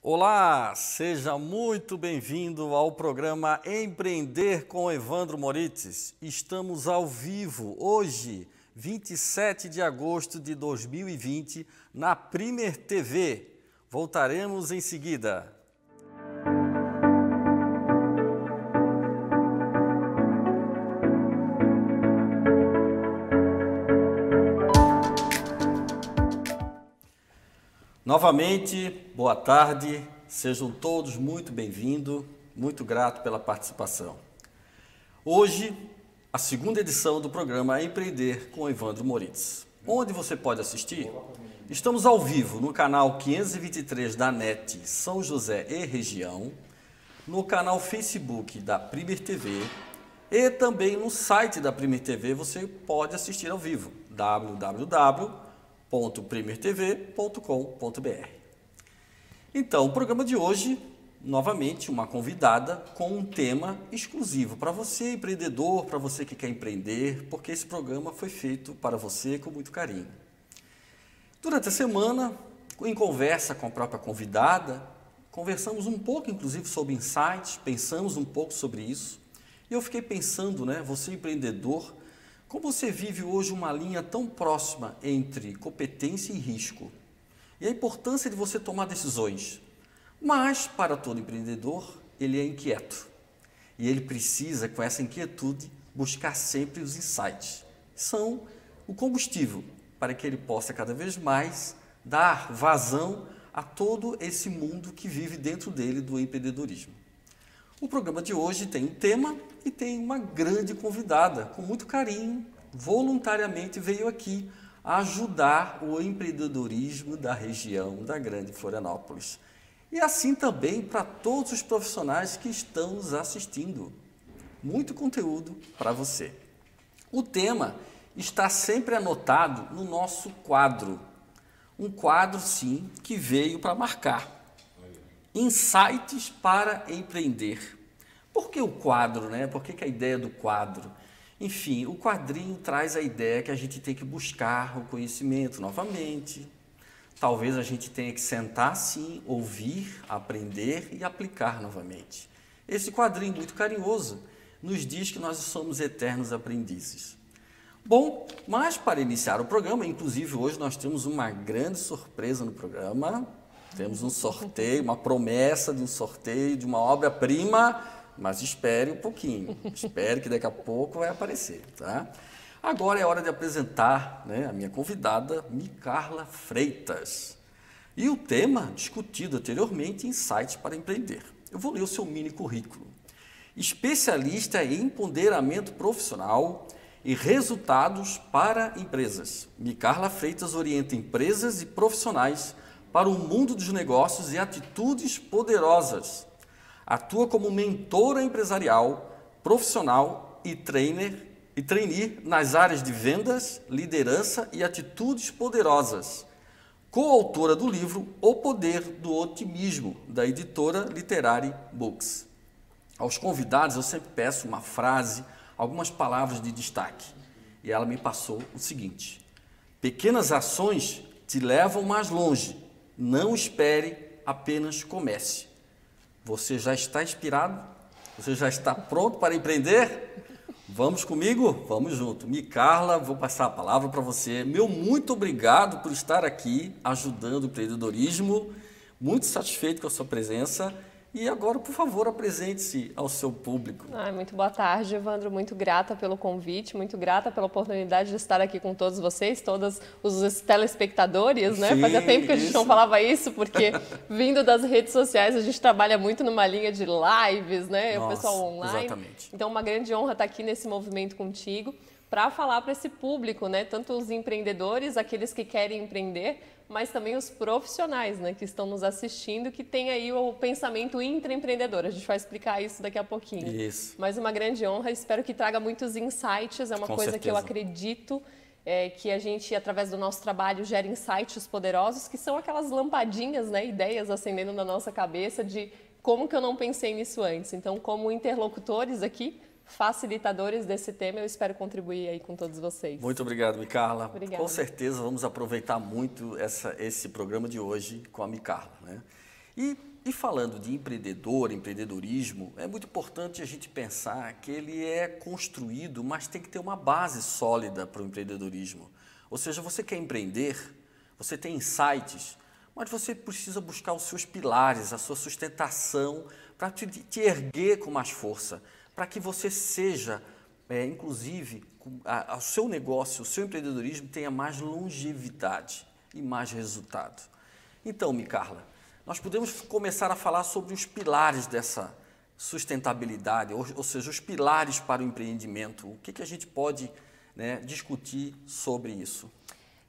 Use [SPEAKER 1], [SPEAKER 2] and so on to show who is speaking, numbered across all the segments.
[SPEAKER 1] Olá, seja muito bem-vindo ao programa Empreender com Evandro Moritz. Estamos ao vivo hoje, 27 de agosto de 2020, na Primer TV. Voltaremos em seguida. Novamente, boa tarde, sejam todos muito bem-vindos, muito grato pela participação. Hoje, a segunda edição do programa Empreender com Evandro Moritz. Onde você pode assistir? Estamos ao vivo no canal 523 da NET São José e região, no canal Facebook da Primer TV e também no site da Primer TV você pode assistir ao vivo, www.primertv.com.br. Então, o programa de hoje, novamente, uma convidada com um tema exclusivo para você, empreendedor, para você que quer empreender, porque esse programa foi feito para você com muito carinho. Durante a semana, em conversa com a própria convidada, conversamos um pouco, inclusive, sobre insights, pensamos um pouco sobre isso, e eu fiquei pensando, você empreendedor, como você vive hoje uma linha tão próxima entre competência e risco? E a importância de você tomar decisões. Mas, para todo empreendedor, ele é inquieto. E ele precisa, com essa inquietude, buscar sempre os insights. São o combustível para que ele possa cada vez mais dar vazão a todo esse mundo que vive dentro dele do empreendedorismo. O programa de hoje tem um tema e tem uma grande convidada, com muito carinho, voluntariamente veio aqui ajudar o empreendedorismo da região da Grande Florianópolis. E assim também para todos os profissionais que estão nos assistindo. Muito conteúdo para você. O tema está sempre anotado no nosso quadro. Um quadro, sim, que veio para marcar. Insights para empreender. Por que o quadro, Por que a ideia do quadro? Enfim, o quadrinho traz a ideia que a gente tem que buscar o conhecimento novamente. Talvez a gente tenha que sentar sim, ouvir, aprender e aplicar novamente. Esse quadrinho muito carinhoso nos diz que nós somos eternos aprendizes. Bom, mas para iniciar o programa, inclusive hoje nós temos uma grande surpresa no programa. Temos um sorteio, uma promessa de um sorteio de uma obra-prima, mas espere um pouquinho, espere que daqui a pouco vai aparecer, tá? Agora é hora de apresentar a minha convidada, Micarla Freitas. E o tema discutido anteriormente, insights para empreender. Eu vou ler o seu mini currículo. Especialista em empoderamento profissional e resultados para empresas. Micarla Freitas orienta empresas e profissionais para o mundo dos negócios e atitudes poderosas. Atua como mentora empresarial, profissional e trainee nas áreas de vendas, liderança e atitudes poderosas. Coautora do livro O Poder do Otimismo, da editora Literary Books. Aos convidados eu sempre peço uma frase, algumas palavras de destaque. E ela me passou o seguinte: pequenas ações te levam mais longe. Não espere, apenas comece. Você já está inspirado? Você já está pronto para empreender? Vamos comigo? Vamos junto. Micarla, vou passar a palavra para você. Meu muito obrigado por estar aqui ajudando o empreendedorismo. Muito satisfeito com a sua presença. E agora, por favor, apresente-se ao seu público.
[SPEAKER 2] Muito boa tarde, Evandro. Muito grata pelo convite, muito grata pela oportunidade de estar aqui com todos vocês, todos os telespectadores,
[SPEAKER 1] Sim,
[SPEAKER 2] Fazia tempo que a gente não falava isso, porque vindo das redes sociais, a gente trabalha muito numa linha de lives,
[SPEAKER 1] Nossa,
[SPEAKER 2] o pessoal online.
[SPEAKER 1] Exatamente.
[SPEAKER 2] Então, uma grande honra estar aqui nesse movimento contigo para falar para esse público, tanto os empreendedores, aqueles que querem empreender, mas também os profissionais, que estão nos assistindo, que tem aí o pensamento intraempreendedor. A gente vai explicar isso daqui a pouquinho.
[SPEAKER 1] Isso.
[SPEAKER 2] Mas uma grande honra, espero que traga muitos insights, é uma coisa que eu acredito que a gente, através do nosso trabalho, gera insights poderosos, que são aquelas lampadinhas, ideias acendendo na nossa cabeça de como que eu não pensei nisso antes. Então, como interlocutores aqui, facilitadores desse tema, eu espero contribuir aí com todos vocês.
[SPEAKER 1] Muito obrigado, Micarla.
[SPEAKER 2] Obrigada.
[SPEAKER 1] Com certeza vamos aproveitar muito esse programa de hoje com a Micarla, E falando de empreendedor, empreendedorismo, é muito importante a gente pensar que ele é construído, mas tem que ter uma base sólida para o empreendedorismo. Ou seja, você quer empreender, você tem insights, mas você precisa buscar os seus pilares, a sua sustentação, para te erguer com mais força, para que você seja, inclusive, o seu negócio, o seu empreendedorismo tenha mais longevidade e mais resultado. Então, Micarla, nós podemos começar a falar sobre os pilares dessa sustentabilidade, ou seja, os pilares para o empreendimento. O que a gente pode, discutir sobre isso?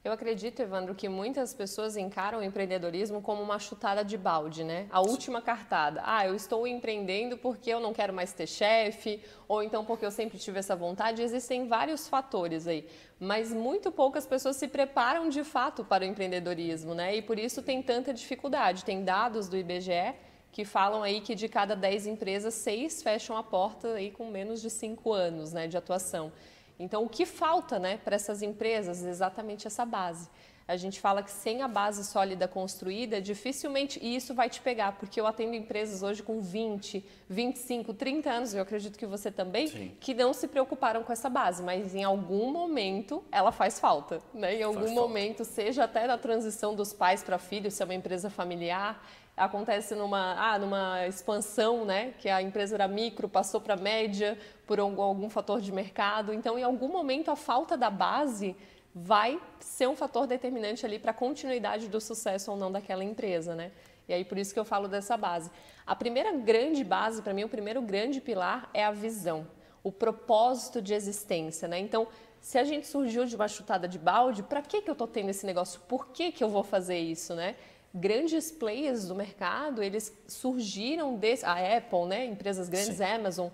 [SPEAKER 2] Eu acredito, Evandro, que muitas pessoas encaram o empreendedorismo como uma chutada de balde, né? A última cartada. Eu estou empreendendo porque eu não quero mais ter chefe, ou então porque eu sempre tive essa vontade. Existem vários fatores aí, mas muito poucas pessoas se preparam de fato para o empreendedorismo, né? E por isso tem tanta dificuldade. Tem dados do IBGE que falam aí que de cada 10 empresas, 6 fecham a porta aí com menos de 5 anos, né, de atuação. Então, o que falta, né, para essas empresas? Exatamente essa base. A gente fala que sem a base sólida construída, dificilmente, e isso vai te pegar, porque eu atendo empresas hoje com 20, 25, 30 anos, eu acredito que você também, Sim. que não se preocuparam com essa base, mas em algum momento ela faz falta, né? Em algum momento, seja até na transição dos pais para filhos, se é uma empresa familiar, acontece numa expansão, né, que a empresa era micro, passou para média por algum fator de mercado. Então, em algum momento, a falta da base vai ser um fator determinante ali para a continuidade do sucesso ou não daquela empresa, né? E aí, por isso que eu falo dessa base. A primeira grande base, para mim, o primeiro grande pilar é a visão, o propósito de existência, né? Então, se a gente surgiu de uma chutada de balde, para que eu estou tendo esse negócio? Por que eu vou fazer isso, né? Grandes players do mercado, eles surgiram a Apple, né, empresas grandes, Sim. Amazon,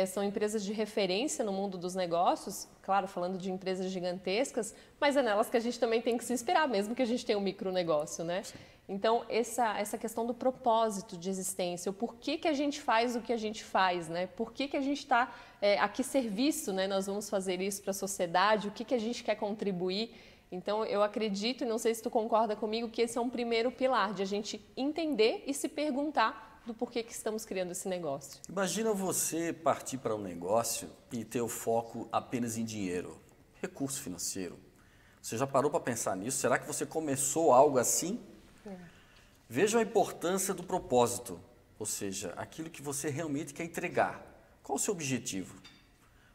[SPEAKER 2] são empresas de referência no mundo dos negócios, claro, falando de empresas gigantescas, mas é nelas que a gente também tem que se inspirar, mesmo que a gente tenha um micronegócio, né? Sim. Então, essa questão do propósito de existência, o porquê que a gente faz o que a gente faz, né? Por que a gente está, a que serviço, né, nós vamos fazer isso para a sociedade, o que a gente quer contribuir. Então, eu acredito, e não sei se tu concorda comigo, que esse é um primeiro pilar, de a gente entender e se perguntar do porquê que estamos criando esse negócio.
[SPEAKER 1] Imagina você partir para um negócio e ter o foco apenas em dinheiro, recurso financeiro. Você já parou para pensar nisso? Será que você começou algo assim? Veja a importância do propósito, ou seja, aquilo que você realmente quer entregar. Qual o seu objetivo?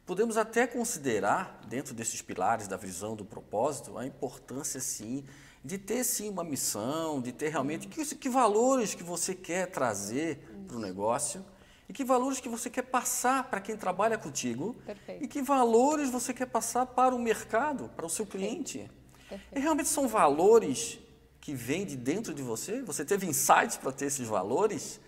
[SPEAKER 1] Podemos até considerar, dentro desses pilares da visão do propósito, a importância, sim, de ter, sim, uma missão, de ter realmente que valores que você quer trazer para o negócio e que valores que você quer passar para quem trabalha contigo. Perfeito. E que valores você quer passar para o mercado, para o seu cliente. Perfeito. E realmente são valores que vêm de dentro de você? Você teve insights para ter esses valores?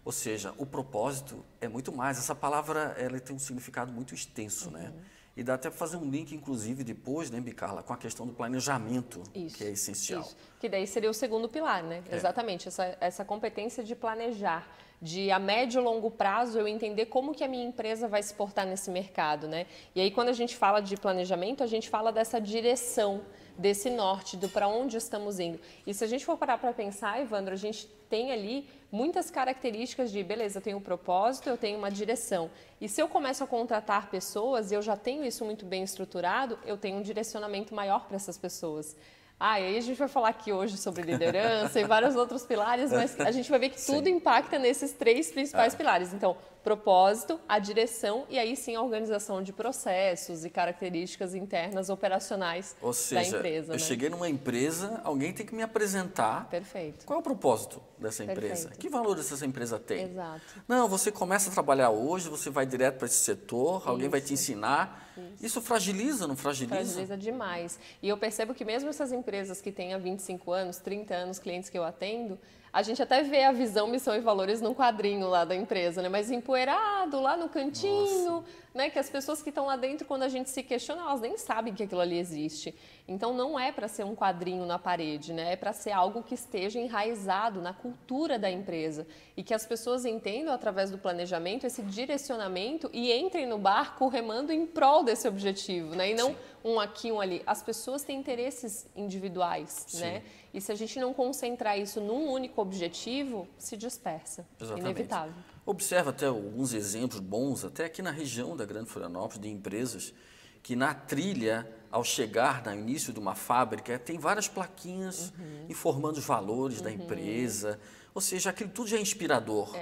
[SPEAKER 1] Ou seja, o propósito é muito mais. Essa palavra ela tem um significado muito extenso, né? E dá até para fazer um link, inclusive, depois, né, Micarla, com a questão do planejamento, que é essencial.
[SPEAKER 2] Isso. Que daí seria o segundo pilar, né? Exatamente, essa competência de planejar, de a médio e longo prazo eu entender como que a minha empresa vai se portar nesse mercado, né? E aí, quando a gente fala de planejamento, a gente fala dessa direção, desse norte, do para onde estamos indo. E se a gente for parar para pensar, Evandro, a gente tem ali muitas características de, beleza, eu tenho um propósito, eu tenho uma direção. E se eu começo a contratar pessoas e eu já tenho isso muito bem estruturado, eu tenho um direcionamento maior para essas pessoas. E aí a gente vai falar aqui hoje sobre liderança e vários outros pilares, mas a gente vai ver que tudo impacta nesses 3 principais pilares. Então, propósito, a direção e aí sim a organização de processos e características internas operacionais da empresa.
[SPEAKER 1] Eu cheguei numa empresa, alguém tem que me apresentar.
[SPEAKER 2] Perfeito.
[SPEAKER 1] Qual é o propósito dessa empresa? Que valores essa empresa tem?
[SPEAKER 2] Exato.
[SPEAKER 1] Não, você começa a trabalhar hoje, você vai direto para esse setor, alguém vai te ensinar. Isso fragiliza, não fragiliza?
[SPEAKER 2] Fragiliza demais. E eu percebo que mesmo essas empresas que têm há 25 anos, 30 anos, clientes que eu atendo, a gente até vê a visão, missão e valores num quadrinho lá da empresa, né? Mas empoeirado, lá no cantinho, né, que as pessoas que estão lá dentro, quando a gente se questiona, elas nem sabem que aquilo ali existe. Então não é para ser um quadrinho na parede, né? É para ser algo que esteja enraizado na cultura da empresa e que as pessoas entendam através do planejamento esse direcionamento e entrem no barco remando em prol desse objetivo, né? E não um aqui, um ali. As pessoas têm interesses individuais, né? E se a gente não concentrar isso num único objetivo, se dispersa.
[SPEAKER 1] Exatamente.
[SPEAKER 2] Inevitável.
[SPEAKER 1] Observa até alguns exemplos bons, até aqui na região da Grande Florianópolis, de empresas que na trilha, ao chegar no início de uma fábrica, tem várias plaquinhas informando os valores da empresa. Ou seja, aquilo tudo já é inspirador.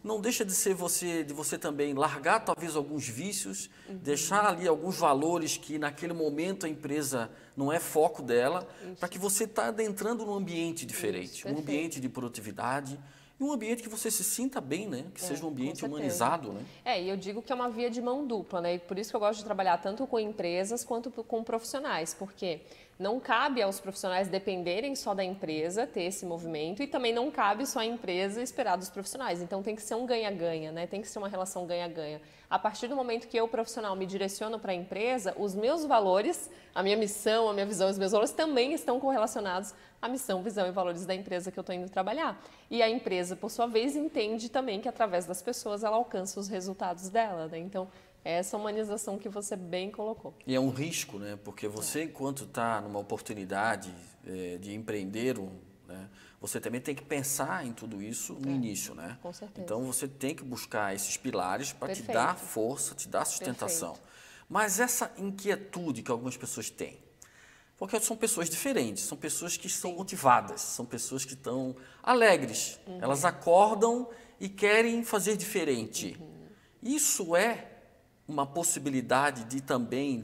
[SPEAKER 1] Não deixa de ser de você também largar talvez alguns vícios, deixar ali alguns valores que naquele momento a empresa não é foco dela, para que você está adentrando num ambiente diferente, um ambiente de produtividade. E um ambiente que você se sinta bem, né? Que seja um ambiente humanizado, né?
[SPEAKER 2] E eu digo que é uma via de mão dupla, né? E por isso que eu gosto de trabalhar tanto com empresas quanto com profissionais, porque não cabe aos profissionais dependerem só da empresa, ter esse movimento, e também não cabe só à empresa esperar dos profissionais. Então tem que ser um ganha-ganha, né? Tem que ser uma relação ganha-ganha. A partir do momento que eu, profissional, me direciono para a empresa, os meus valores, a minha missão, a minha visão, os meus valores também estão correlacionados à missão, visão e valores da empresa que eu estou indo trabalhar. E a empresa, por sua vez, entende também que através das pessoas ela alcança os resultados dela, né? Então, essa humanização que você bem colocou.
[SPEAKER 1] E é um risco, né? Porque você, enquanto está numa oportunidade de empreender, né? Você também tem que pensar em tudo isso no início, né?
[SPEAKER 2] Com certeza.
[SPEAKER 1] Então, você tem que buscar esses pilares para te dar força, te dar sustentação.
[SPEAKER 2] Perfeito.
[SPEAKER 1] Mas essa inquietude que algumas pessoas têm, porque são pessoas diferentes, são pessoas que estão motivadas, são pessoas que estão alegres. Elas acordam e querem fazer diferente. Isso é uma possibilidade de também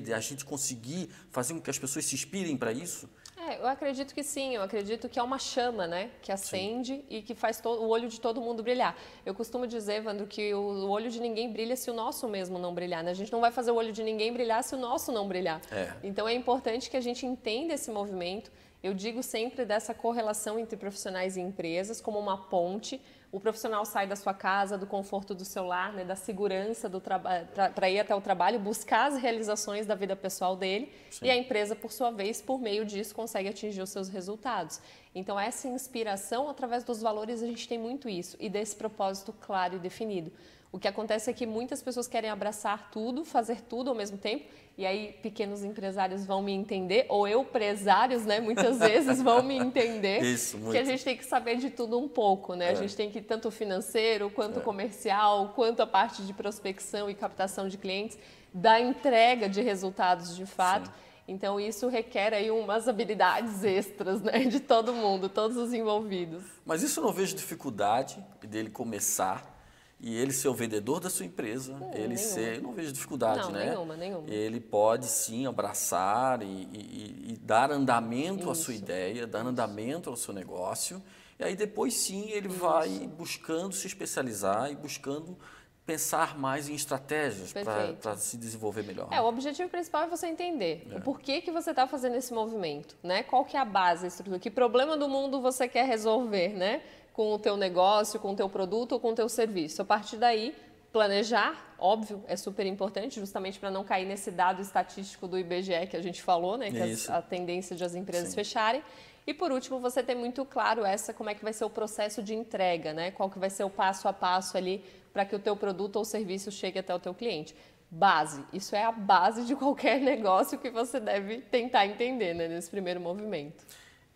[SPEAKER 1] de a gente conseguir fazer com que as pessoas se inspirem para isso?
[SPEAKER 2] Eu acredito que sim, eu acredito que é uma chama, né, que acende e que faz o olho de todo mundo brilhar. Eu costumo dizer, Evandro, que o olho de ninguém brilha se o nosso mesmo não brilhar, né? A gente não vai fazer o olho de ninguém brilhar se o nosso não brilhar. Então é importante que a gente entenda esse movimento. Eu digo sempre dessa correlação entre profissionais e empresas como uma ponte. O profissional sai da sua casa, do conforto do seu lar, né, da segurança do para ir até o trabalho, buscar as realizações da vida pessoal dele. E a empresa, por sua vez, por meio disso, consegue atingir os seus resultados. Então, essa inspiração, através dos valores, a gente tem muito isso. E desse propósito claro e definido. O que acontece é que muitas pessoas querem abraçar tudo, fazer tudo ao mesmo tempo, e aí pequenos empresários vão me entender, ou empresários, né, muitas vezes vão me entender,
[SPEAKER 1] Isso, muito.
[SPEAKER 2] que a gente tem que saber de tudo um pouco, né? A gente tem que tanto financeiro, quanto comercial, quanto a parte de prospecção e captação de clientes, da entrega de resultados de fato. Sim. Então isso requer aí umas habilidades extras, né, de todo mundo, todos os envolvidos.
[SPEAKER 1] Mas isso eu não vejo dificuldade dele começar e ele ser o vendedor da sua empresa, eu não vejo dificuldade, né?
[SPEAKER 2] Nenhuma.
[SPEAKER 1] Ele pode sim abraçar e dar andamento à sua ideia, dar andamento ao seu negócio, e aí depois sim ele vai buscando se especializar e buscando pensar mais em estratégias para se desenvolver melhor.
[SPEAKER 2] O objetivo principal é você entender o porquê que você está fazendo esse movimento, né? Qual que é a base, a estrutura, que problema do mundo você quer resolver, né? Com o teu negócio, com o teu produto ou com o teu serviço. A partir daí, planejar, óbvio, é super importante, justamente para não cair nesse dado estatístico do IBGE que a gente falou, né? Que a tendência de as empresas fecharem. E por último, você ter muito claro como é que vai ser o processo de entrega, né? Qual que vai ser o passo a passo ali para que o teu produto ou serviço chegue até o teu cliente. Base, isso é a base de qualquer negócio que você deve tentar entender, né? Nesse primeiro movimento.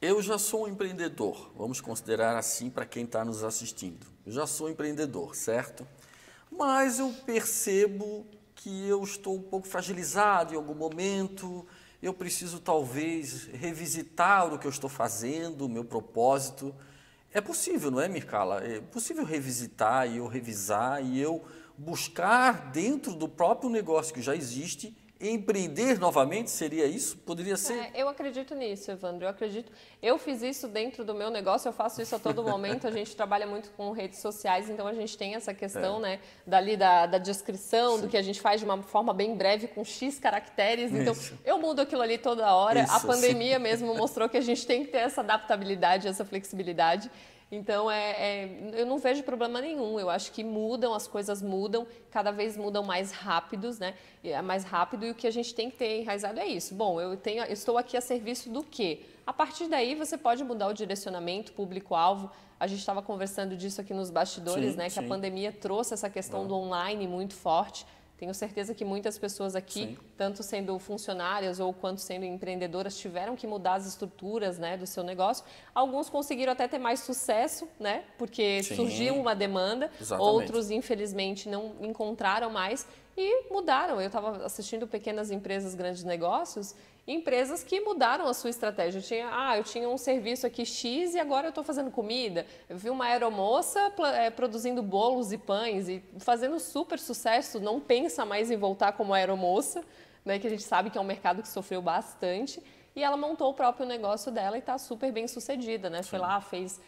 [SPEAKER 1] Eu já sou um empreendedor, vamos considerar assim para quem está nos assistindo. Eu já sou empreendedor, certo? Mas eu percebo que eu estou um pouco fragilizado em algum momento, eu preciso talvez revisitar o que eu estou fazendo, o meu propósito. É possível, não é, Mircala? É possível revisitar e eu revisar e eu buscar dentro do próprio negócio que já existe empreender novamente, seria isso? Poderia ser?
[SPEAKER 2] Eu acredito nisso, Evandro. Eu fiz isso dentro do meu negócio, eu faço isso a todo momento. A gente trabalha muito com redes sociais, então a gente tem essa questão, né, da descrição, do que a gente faz de uma forma bem breve, com X caracteres. Então, eu mudo aquilo ali toda hora. A pandemia mesmo mostrou que a gente tem que ter essa adaptabilidade, essa flexibilidade. Então, eu não vejo problema nenhum. Eu acho que as coisas mudam, cada vez mudam mais rápidos, né? Mais rápido, e o que a gente tem que ter enraizado é isso. Bom, eu estou aqui a serviço do quê? A partir daí, você pode mudar o direcionamento, público-alvo. A gente estava conversando disso aqui nos bastidores, sim, né? Que a pandemia trouxe essa questão do online muito forte. Tenho certeza que muitas pessoas aqui, sim, tanto sendo funcionárias ou quanto sendo empreendedoras, tiveram que mudar as estruturas, né, do seu negócio. Alguns conseguiram até ter mais sucesso, né, porque sim, surgiu uma demanda. Exatamente. Outros, infelizmente, não encontraram mais e mudaram. Eu estava assistindo pequenas empresas, grandes negócios, empresas que mudaram a sua estratégia. Eu tinha um serviço aqui X e agora eu estou fazendo comida. Eu vi uma aeromoça produzindo bolos e pães e fazendo super sucesso, não pensa mais em voltar como aeromoça, né, que a gente sabe que é um mercado que sofreu bastante, e ela montou o próprio negócio dela e está super bem sucedida, né? Foi lá, fez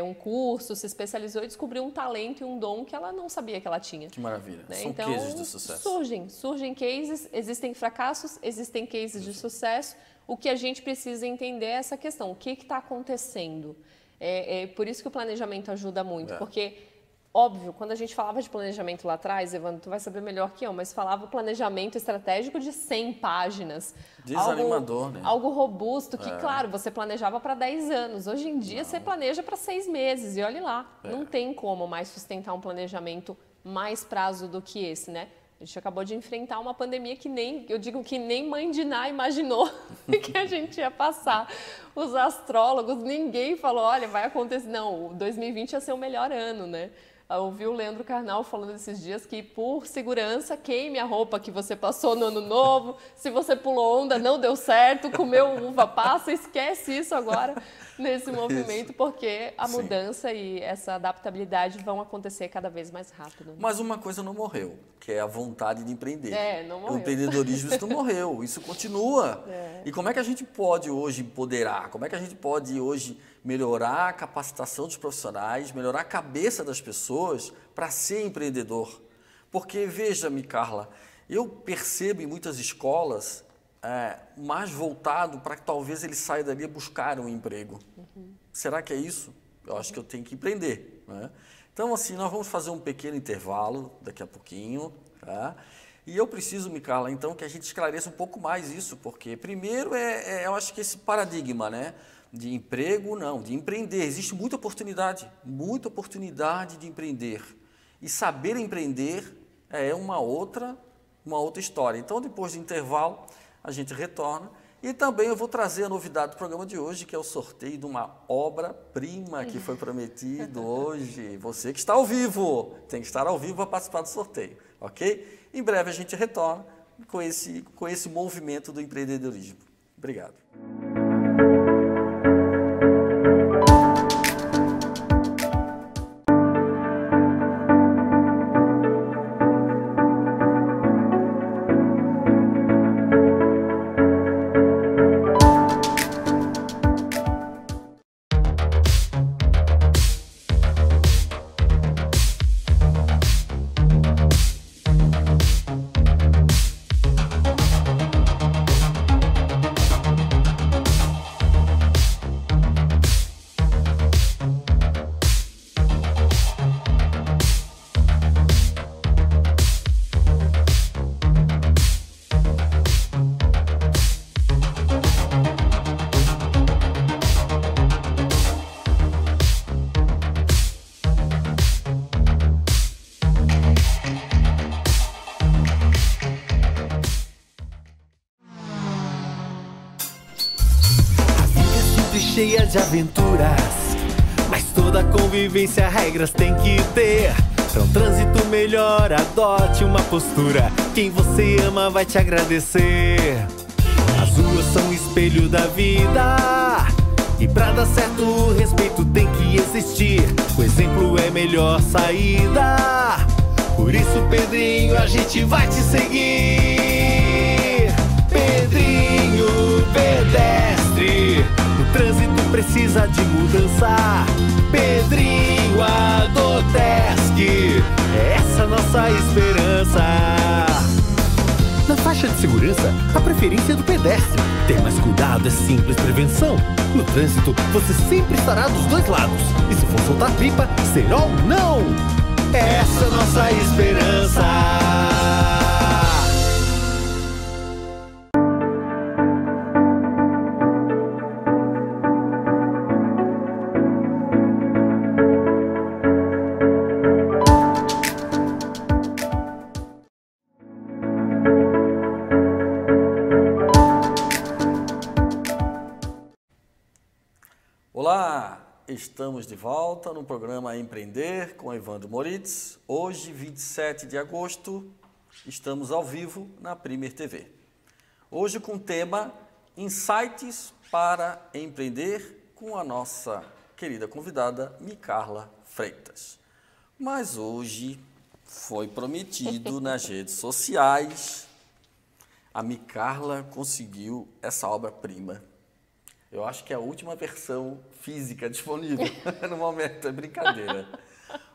[SPEAKER 2] um curso, se especializou e descobriu um talento e um dom que ela não sabia que ela tinha.
[SPEAKER 1] Que maravilha.
[SPEAKER 2] Né?
[SPEAKER 1] São
[SPEAKER 2] então,
[SPEAKER 1] cases de sucesso.
[SPEAKER 2] Surgem cases, existem fracassos, existem cases de sucesso. O que a gente precisa entender é essa questão, o que está acontecendo? Por isso que o planejamento ajuda muito, porque, óbvio, quando a gente falava de planejamento lá atrás, Evandro, tu vai saber melhor que eu, mas falava planejamento estratégico de 100 páginas.
[SPEAKER 1] Desanimador, né?
[SPEAKER 2] Algo robusto, que, claro, você planejava para 10 anos. Hoje em dia, você planeja para 6 meses, e olhe lá. Não tem como mais sustentar um planejamento mais prazo do que esse, né? A gente acabou de enfrentar uma pandemia que nem mãe de Ná imaginou que a gente ia passar. Os astrólogos, ninguém falou, olha, vai acontecer. Não, 2020 ia ser o melhor ano, né? Eu ouvi o Leandro Carnal falando esses dias que, por segurança, queime a roupa que você passou no ano novo. Se você pulou onda, não deu certo, comeu uva passa, esquece isso agora nesse movimento, porque a mudança e essa adaptabilidade vão acontecer cada vez mais rápido.
[SPEAKER 1] Mas uma coisa não morreu, que é a vontade de empreender.
[SPEAKER 2] Não morreu.
[SPEAKER 1] O empreendedorismo, isso não morreu, isso continua. E como é que a gente pode hoje empoderar? Como é que a gente pode hoje melhorar a capacitação dos profissionais, melhorar a cabeça das pessoas para ser empreendedor? Porque, veja-me, Carla, eu percebo em muitas escolas mais voltado para que talvez ele saia dali e buscar um emprego. Será que é isso? Eu acho que eu tenho que empreender, né? Então, assim, nós vamos fazer um pequeno intervalo daqui a pouquinho, tá? E eu preciso, Carla, então, que a gente esclareça um pouco mais isso, porque, primeiro, eu acho que esse paradigma, né, de emprego, não, de empreender. Existe muita oportunidade de empreender. E saber empreender é uma outra história. Então, depois do intervalo, a gente retorna. E também eu vou trazer a novidade do programa de hoje, que é o sorteio de uma obra-prima que foi prometido hoje. Você que está ao vivo, tem que estar ao vivo para participar do sorteio, ok? Em breve a gente retorna com esse movimento do empreendedorismo. Obrigado.
[SPEAKER 3] Cheia de aventuras, mas toda convivência regras tem que ter. Pra um trânsito melhor, adote uma postura. Quem você ama vai te agradecer. As ruas são o espelho da vida, e pra dar certo o respeito tem que existir. O exemplo é a melhor saída. Por isso, Pedrinho, a gente vai te seguir. Pedrinho pedestre, o trânsito precisa de mudança. Pedrinho Adotesc, é essa nossa esperança. Não faz faixa de segurança, a preferência é do pedestre. Ter mais cuidado é simples prevenção. No trânsito, você sempre estará dos dois lados. E se for soltar pipa, será um não. Essa é nossa esperança.
[SPEAKER 1] Olá, estamos de volta no programa Empreender com Evandro Moritz. Hoje, 27 de agosto, estamos ao vivo na Premier TV. Hoje com o tema Insights para Empreender com a nossa querida convidada, Micarla Freitas. Mas hoje foi prometido nas redes sociais, a Micarla conseguiu essa obra-prima. Eu acho que é a última versão física disponível no momento, é brincadeira.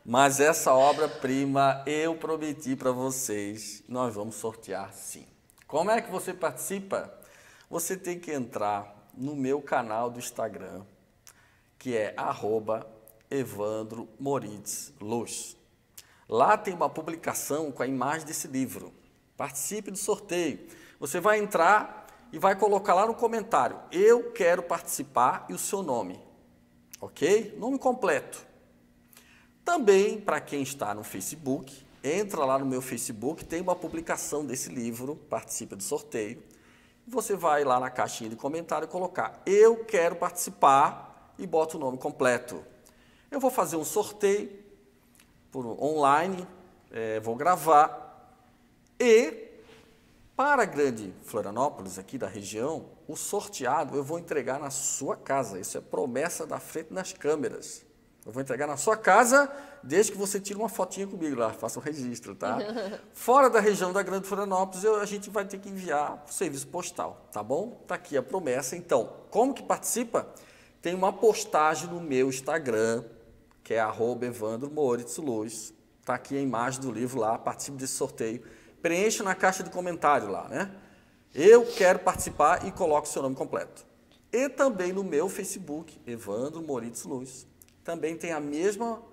[SPEAKER 1] Mas essa obra-prima eu prometi para vocês, nós vamos sortear sim. Como é que você participa? Você tem que entrar no meu canal do Instagram, que é @EvandroMoritzLuz. Lá tem uma publicação com a imagem desse livro. Participe do sorteio. Você vai entrar e vai colocar lá no comentário, eu quero participar e o seu nome, ok? Nome completo. Também, para quem está no Facebook, entra lá no meu Facebook, tem uma publicação desse livro, participa do sorteio. Você vai lá na caixinha de comentário e colocar, eu quero participar e bota o nome completo. Eu vou fazer um sorteio por online, vou gravar e... Para a Grande Florianópolis, aqui da região, o sorteado eu vou entregar na sua casa. Isso é promessa da frente nas câmeras. Eu vou entregar na sua casa, desde que você tire uma fotinha comigo lá, faça o registro, tá? Fora da região da Grande Florianópolis, a gente vai ter que enviar o serviço postal, tá bom? Tá aqui a promessa. Então, como que participa? Tem uma postagem no meu Instagram, que é @EvandroMoritzLuz. Tá aqui a imagem do livro lá, participe desse sorteio. Preencha na caixa de comentário lá, né? Eu quero participar e coloque o seu nome completo. E também no meu Facebook, Evandro Moritz Luz. Também tem a mesma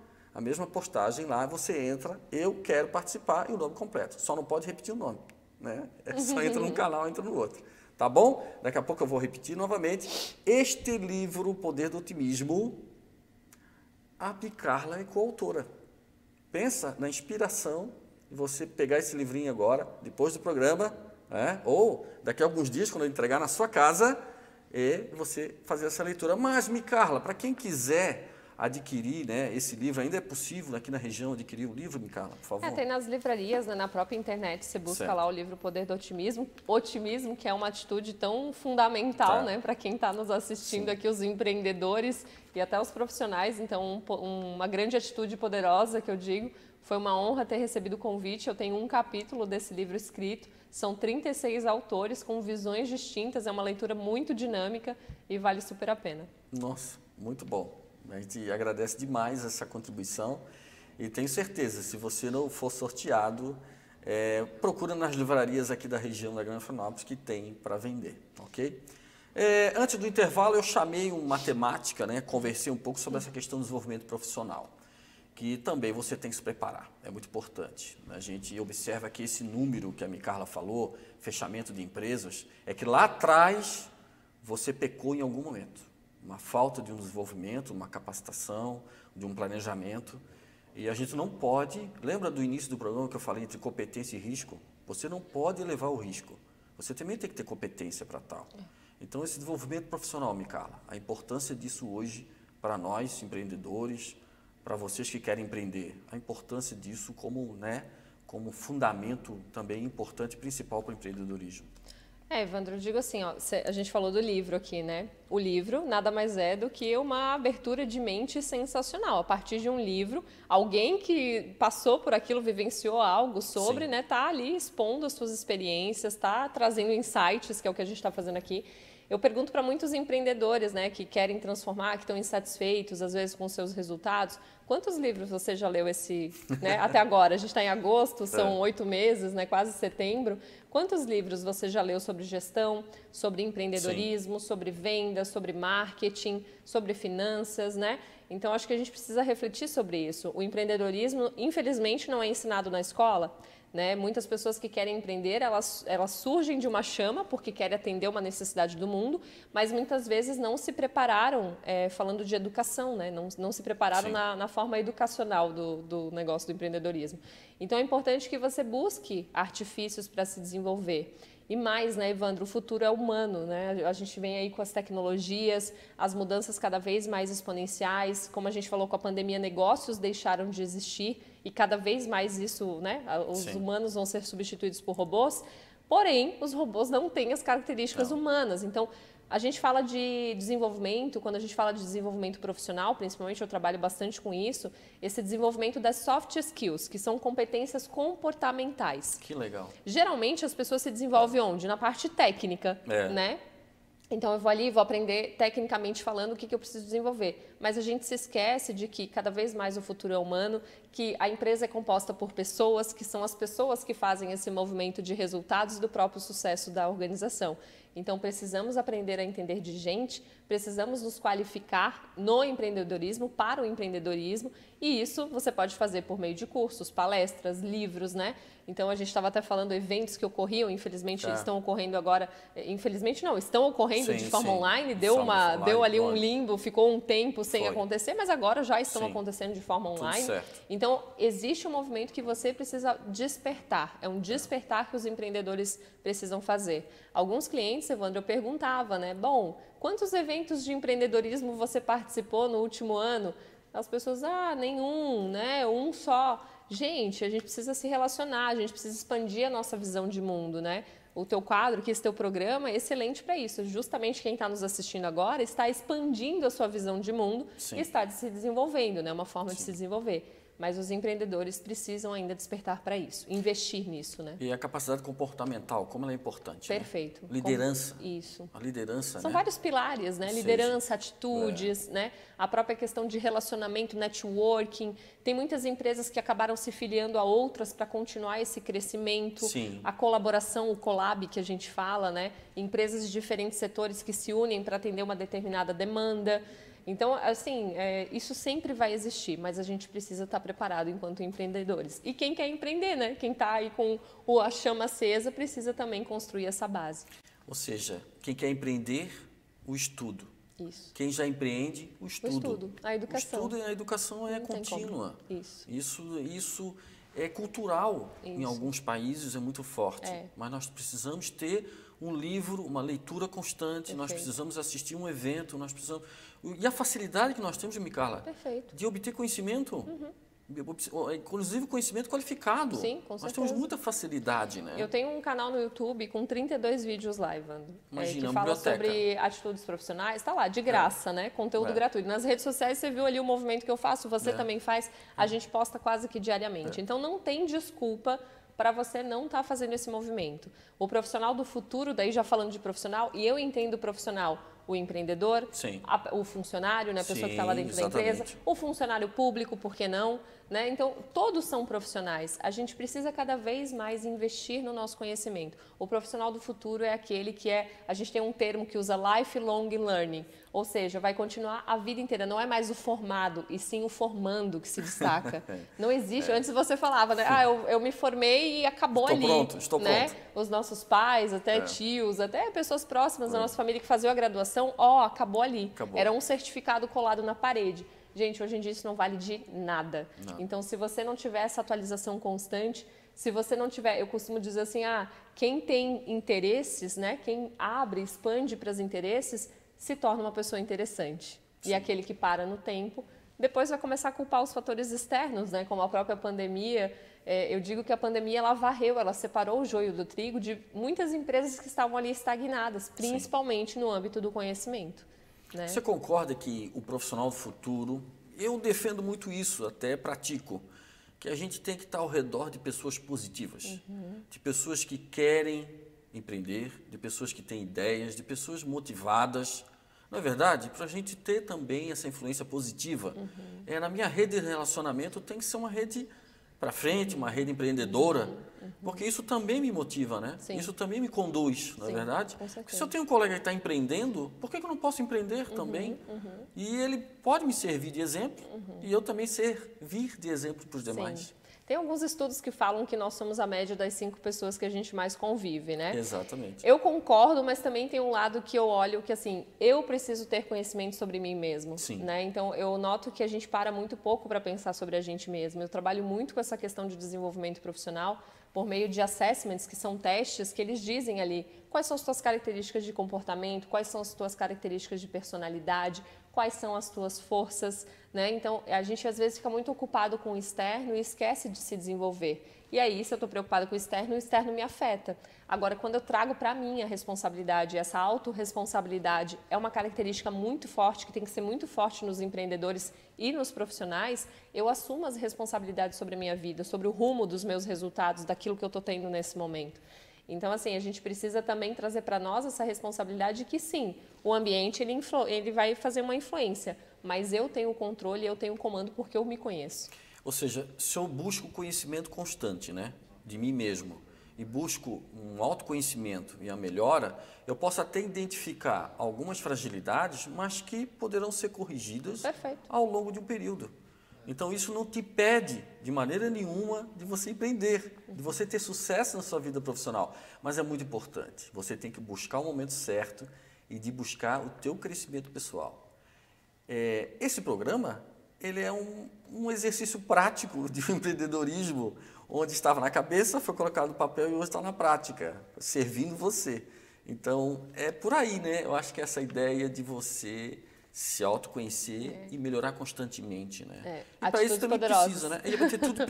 [SPEAKER 1] postagem lá, você entra, eu quero participar e o nome completo. Só não pode repetir o nome, né? Só entra num canal, entra no outro. Tá bom? Daqui a pouco eu vou repetir novamente. Este livro, O Poder do Otimismo, a Micarla é coautora. Pensa na inspiração e você pegar esse livrinho agora, depois do programa, ou daqui a alguns dias, quando eu entregar na sua casa, e você fazer essa leitura. Mas, Micarla, para quem quiser adquirir, né, esse livro, ainda é possível aqui na região adquirir o livro, Micarla, por favor?
[SPEAKER 2] Tem nas livrarias, né, na própria internet, você busca lá o livro O Poder do Otimismo. Otimismo, que é uma atitude tão fundamental, né, para quem está nos assistindo aqui, os empreendedores e até os profissionais. Então, uma grande atitude poderosa, que eu digo. Foi uma honra ter recebido o convite. Eu tenho um capítulo desse livro escrito. São 36 autores com visões distintas. É uma leitura muito dinâmica e vale super a pena.
[SPEAKER 1] Nossa, muito bom. A gente agradece demais essa contribuição e tenho certeza, se você não for sorteado, procura nas livrarias aqui da região da Grande Florianópolis que tem para vender, ok? Antes do intervalo, eu chamei um matemática, né? Conversei um pouco sobre essa questão do desenvolvimento profissional, que também você tem que se preparar, é muito importante. A gente observa que esse número que a Micarla falou, fechamento de empresas, é que lá atrás você pecou em algum momento. Uma falta de um desenvolvimento, uma capacitação, de um planejamento. E a gente não pode, lembra do início do programa que eu falei entre competência e risco? Você não pode levar o risco, você também tem que ter competência para tal. Então esse desenvolvimento profissional, Micarla, a importância disso hoje para nós, empreendedores, para vocês que querem empreender, a importância disso como fundamento também importante, principal para o empreendedorismo.
[SPEAKER 2] Evandro, eu digo assim, a gente falou do livro aqui, né? O livro nada mais é do que uma abertura de mente sensacional. A partir de um livro, alguém que passou por aquilo, vivenciou algo sobre, né? Tá ali expondo as suas experiências, tá trazendo insights, que é o que a gente está fazendo aqui. Eu pergunto para muitos empreendedores, né, que querem transformar, que estão insatisfeitos, às vezes, com seus resultados. Quantos livros você já leu até agora? A gente está em agosto, são 8 meses, né, quase setembro. Quantos livros você já leu sobre gestão, sobre empreendedorismo, sobre vendas, sobre marketing, sobre finanças, né? Então, acho que a gente precisa refletir sobre isso. O empreendedorismo, infelizmente, não é ensinado na escola, né? Muitas pessoas que querem empreender, elas surgem de uma chama porque querem atender uma necessidade do mundo, mas muitas vezes não se prepararam, falando de educação, né? Não se prepararam na forma educacional do negócio do empreendedorismo. Então, é importante que você busque artifícios para se desenvolver. E mais, né, Evandro, o futuro é humano, né? A gente vem aí com as tecnologias, as mudanças cada vez mais exponenciais. Como a gente falou com a pandemia, negócios deixaram de existir e cada vez mais isso, né? Os humanos vão ser substituídos por robôs. Porém, os robôs não têm as características humanas. Então, a gente fala de desenvolvimento, quando a gente fala de desenvolvimento profissional, principalmente eu trabalho bastante com isso, esse desenvolvimento das soft skills, que são competências comportamentais.
[SPEAKER 1] Que legal.
[SPEAKER 2] Geralmente as pessoas se desenvolvem onde? Na parte técnica, né? Então eu vou ali, vou aprender tecnicamente falando o que eu preciso desenvolver. Mas a gente se esquece de que cada vez mais o futuro é humano, que a empresa é composta por pessoas, que são as pessoas que fazem esse movimento de resultados do próprio sucesso da organização. Então, precisamos aprender a entender de gente, precisamos nos qualificar no empreendedorismo, para o empreendedorismo, e isso você pode fazer por meio de cursos, palestras, livros, né? Então, a gente estava até falando eventos que ocorriam, infelizmente estão ocorrendo agora, infelizmente não, estão ocorrendo de forma online, deu ali um limbo, ficou um tempo sem acontecer, mas agora já estão acontecendo de forma online. Então, existe um movimento que você precisa despertar, é um despertar que os empreendedores precisam fazer. Alguns clientes, Evandro, eu perguntava, né? Bom, quantos eventos de empreendedorismo você participou no último ano? As pessoas, nenhum, né? Um só. Gente, a gente precisa se relacionar, a gente precisa expandir a nossa visão de mundo, né? O teu quadro, esse teu programa é excelente para isso. Justamente quem está nos assistindo agora está expandindo a sua visão de mundo e está se desenvolvendo, né? Uma forma de se desenvolver. Mas os empreendedores precisam ainda despertar para isso, investir nisso, né?
[SPEAKER 1] E a capacidade comportamental, como ela é importante.
[SPEAKER 2] Perfeito.
[SPEAKER 1] Né? Liderança.
[SPEAKER 2] Isso.
[SPEAKER 1] A liderança,
[SPEAKER 2] São vários pilares, né? Liderança, atitudes, né? A própria questão de relacionamento, networking. Tem muitas empresas que acabaram se filiando a outras para continuar esse crescimento. A colaboração, o collab que a gente fala, né? Empresas de diferentes setores que se unem para atender uma determinada demanda. Então, assim, isso sempre vai existir, mas a gente precisa estar preparado enquanto empreendedores. E quem quer empreender, né? Quem está aí com a chama acesa precisa também construir essa base.
[SPEAKER 1] Ou seja, quem quer empreender, o estudo.
[SPEAKER 2] Isso.
[SPEAKER 1] Quem já empreende, o estudo.
[SPEAKER 2] O estudo, a educação.
[SPEAKER 1] O estudo e a educação é contínua. Isso é cultural. Em alguns países é muito forte. Mas nós precisamos ter um livro, uma leitura constante, nós precisamos assistir um evento, nós precisamos... E a facilidade que nós temos, Micarla, de obter conhecimento, inclusive conhecimento qualificado.
[SPEAKER 2] Sim, com certeza.
[SPEAKER 1] Nós temos muita facilidade, né?
[SPEAKER 2] Eu tenho um canal no YouTube com 32 vídeos lá, Evandro,
[SPEAKER 1] Imagina,
[SPEAKER 2] que fala sobre atitudes profissionais, está lá, de graça, né? Conteúdo gratuito. Nas redes sociais você viu ali o movimento que eu faço, você também faz, a gente posta quase que diariamente. Então não tem desculpa para você não estar fazendo esse movimento. O profissional do futuro, daí já falando de profissional, e eu entendo o profissional, o empreendedor, o funcionário, né, a pessoa que está lá dentro da empresa, o funcionário público, por que não? Né? Então, todos são profissionais. A gente precisa cada vez mais investir no nosso conhecimento. O profissional do futuro é aquele que a gente tem um termo que usa lifelong learning, ou seja, vai continuar a vida inteira. Não é mais o formado, e sim o formando que se destaca. Não existe. Antes você falava, né? Eu me formei e acabou ali.
[SPEAKER 1] Estou
[SPEAKER 2] né?
[SPEAKER 1] pronto.
[SPEAKER 2] Os nossos pais, até tios, até pessoas próximas da nossa família que faziam a graduação, acabou ali. Era um certificado colado na parede. Gente, hoje em dia isso não vale de nada. Então, se você não tiver essa atualização constante, se você não tiver, eu costumo dizer assim, quem tem interesses, né, quem abre, expande para os interesses, se torna uma pessoa interessante. E aquele que para no tempo, depois vai começar a culpar os fatores externos, né, como a própria pandemia. Eu digo que a pandemia, ela varreu, ela separou o joio do trigo de muitas empresas que estavam ali estagnadas, principalmente no âmbito do conhecimento. Né?
[SPEAKER 1] Você concorda que o profissional do futuro, eu defendo muito isso, até pratico, que a gente tem que estar ao redor de pessoas positivas, de pessoas que querem empreender, de pessoas que têm ideias, de pessoas motivadas, não é verdade? Para a gente ter também essa influência positiva. Na minha rede de relacionamento tem que ser uma rede para frente, uma rede empreendedora, porque isso também me motiva, né?
[SPEAKER 2] Sim.
[SPEAKER 1] Isso também me conduz, não é verdade? Porque se eu tenho um colega que está empreendendo, por que eu não posso empreender também? E ele pode me servir de exemplo e eu também servir de exemplo para os demais.
[SPEAKER 2] Sim. Tem alguns estudos que falam que nós somos a média das 5 pessoas que a gente mais convive, né?
[SPEAKER 1] Exatamente.
[SPEAKER 2] Eu concordo, mas também tem um lado que eu olho que, assim, eu preciso ter conhecimento sobre mim mesmo,
[SPEAKER 1] Sim.
[SPEAKER 2] né? Então, eu noto que a gente para muito pouco para pensar sobre a gente mesmo. Eu trabalho muito com essa questão de desenvolvimento profissional por meio de assessments, que são testes que eles dizem ali quais são as tuas características de comportamento, quais são as tuas características de personalidade, quais são as tuas forças, né? Então, a gente às vezes fica muito ocupado com o externo e esquece de se desenvolver. E aí, se eu estou preocupada com o externo me afeta. Agora, quando eu trago para mim a responsabilidade, essa autorresponsabilidade é uma característica muito forte, que tem que ser muito forte nos empreendedores e nos profissionais, eu assumo as responsabilidades sobre a minha vida, sobre o rumo dos meus resultados, daquilo que eu estou tendo nesse momento. Então, assim, a gente precisa também trazer para nós essa responsabilidade que, sim, o ambiente ele vai fazer uma influência, mas eu tenho o controle, eu tenho o comando porque eu me conheço.
[SPEAKER 1] Ou seja, se eu busco conhecimento constante, né, de mim mesmo, e busco um autoconhecimento e a melhora, eu posso até identificar algumas fragilidades, mas que poderão ser corrigidas ao longo de um período. Então, isso não te impede, de maneira nenhuma, de você empreender, de você ter sucesso na sua vida profissional. Mas é muito importante. Você tem que buscar o momento certo e de buscar o teu crescimento pessoal. Esse programa, ele é um exercício prático de empreendedorismo, onde estava na cabeça, foi colocado no papel e hoje está na prática, servindo você. Então, é por aí, né? Eu acho que essa ideia de você se autoconhecer e melhorar constantemente, né? E para isso também precisa, né? Ele vai ter tudo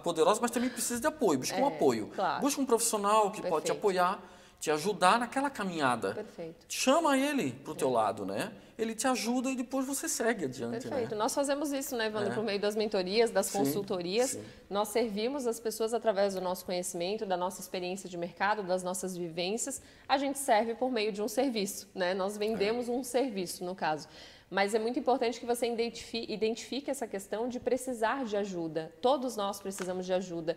[SPEAKER 1] poderoso, mas também precisa de apoio. Busca um apoio.
[SPEAKER 2] Claro.
[SPEAKER 1] Busca um profissional que pode te apoiar, te ajudar naquela caminhada.
[SPEAKER 2] Perfeito.
[SPEAKER 1] Chama ele para o teu lado, né? Ele te ajuda e depois você segue adiante.
[SPEAKER 2] Perfeito.
[SPEAKER 1] Né?
[SPEAKER 2] Nós fazemos isso, né, Evandro, por meio das mentorias, das consultorias. Sim. Nós servimos as pessoas através do nosso conhecimento, da nossa experiência de mercado, das nossas vivências. A gente serve por meio de um serviço, né? Nós vendemos um serviço, no caso. Mas é muito importante que você identifique essa questão de precisar de ajuda. Todos nós precisamos de ajuda.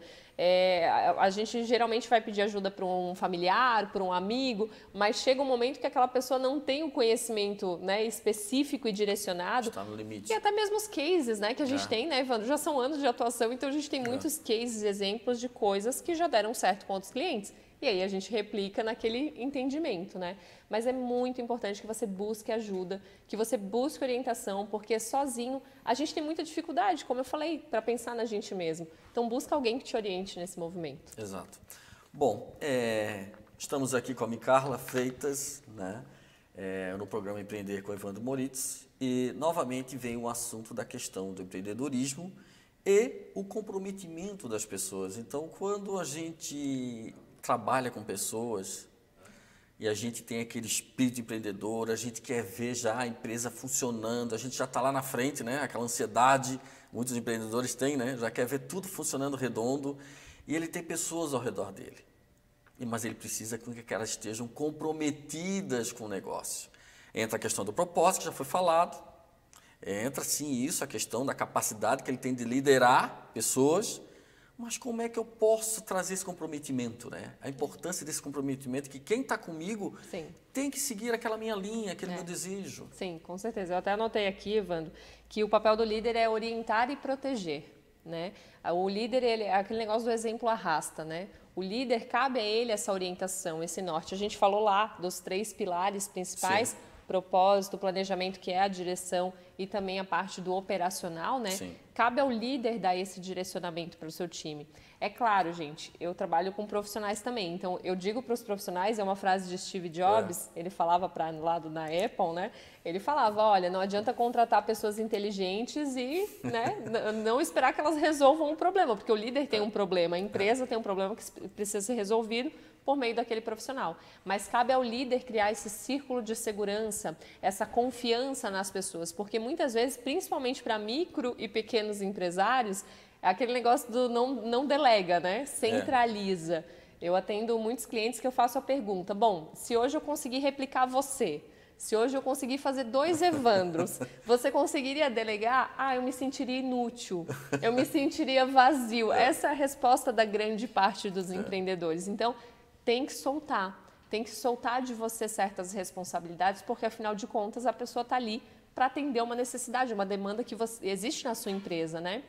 [SPEAKER 2] A gente geralmente vai pedir ajuda para um familiar, para um amigo, mas chega um momento que aquela pessoa não tem o conhecimento, né, específico e direcionado.
[SPEAKER 1] Está no limite.
[SPEAKER 2] E até mesmo os cases, né, que a gente tem, né, Evandro? Já são anos de atuação, então a gente tem muitos cases, exemplos de coisas que já deram certo com outros clientes. E aí a gente replica naquele entendimento, né? Mas é muito importante que você busque ajuda, que você busque orientação, porque sozinho a gente tem muita dificuldade, como eu falei, para pensar na gente mesmo. Então busca alguém que te oriente nesse movimento.
[SPEAKER 1] Exato. Bom, estamos aqui com a Micarla Freitas, né? No programa Empreender com Evandro Moritz, e novamente vem o assunto da questão do empreendedorismo e o comprometimento das pessoas. Então, quando a gente trabalha com pessoas e a gente tem aquele espírito empreendedor, a gente quer ver já a empresa funcionando, a gente já está lá na frente, né? Aquela ansiedade, muitos empreendedores têm, né? Já quer ver tudo funcionando redondo e ele tem pessoas ao redor dele. Mas ele precisa que elas estejam comprometidas com o negócio. Entra a questão do propósito, que já foi falado, entra sim isso, a questão da capacidade que ele tem de liderar pessoas. Mas como é que eu posso trazer esse comprometimento, né? A importância desse comprometimento, que quem está comigo tem que seguir aquela minha linha, aquele meu desejo.
[SPEAKER 2] Sim, com certeza. Eu até anotei aqui, Evandro, que o papel do líder é orientar e proteger, né? O líder, ele é aquele negócio do exemplo arrasta, né? O líder, cabe a ele essa orientação, esse norte. A gente falou lá dos 3 pilares principais, propósito, planejamento, que é a direção, e também a parte do operacional, né?
[SPEAKER 1] Sim.
[SPEAKER 2] Cabe ao líder dar esse direcionamento para o seu time. É claro, gente, eu trabalho com profissionais também, então eu digo para os profissionais, é uma frase de Steve Jobs, ele falava para lá na Apple, né? Ele falava, olha, não adianta contratar pessoas inteligentes e, né, não esperar que elas resolvam um problema, porque o líder tem um problema, a empresa tem um problema que precisa ser resolvido por meio daquele profissional. Mas cabe ao líder criar esse círculo de segurança, essa confiança nas pessoas, porque muitas vezes, principalmente para micro e pequenos empresários, é aquele negócio do não delega, né? Centraliza. Eu atendo muitos clientes que eu faço a pergunta, bom, se hoje eu conseguir replicar você, Se hoje eu conseguir fazer 2 Evandros, você conseguiria delegar? Ah, eu me sentiria inútil, eu me sentiria vazio. Essa é a resposta da grande parte dos empreendedores. Então, tem que soltar de você certas responsabilidades, porque afinal de contas a pessoa está ali para atender uma necessidade, uma demanda que existe na sua empresa, né?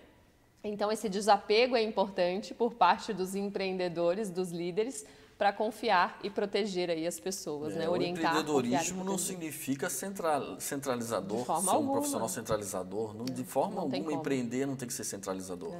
[SPEAKER 2] Então, esse desapego é importante por parte dos empreendedores, dos líderes, para confiar e proteger aí as pessoas, né? Orientar.
[SPEAKER 1] O empreendedorismo não significa centralizador, ser um profissional centralizador. Não, de forma alguma, empreender não tem que ser centralizador.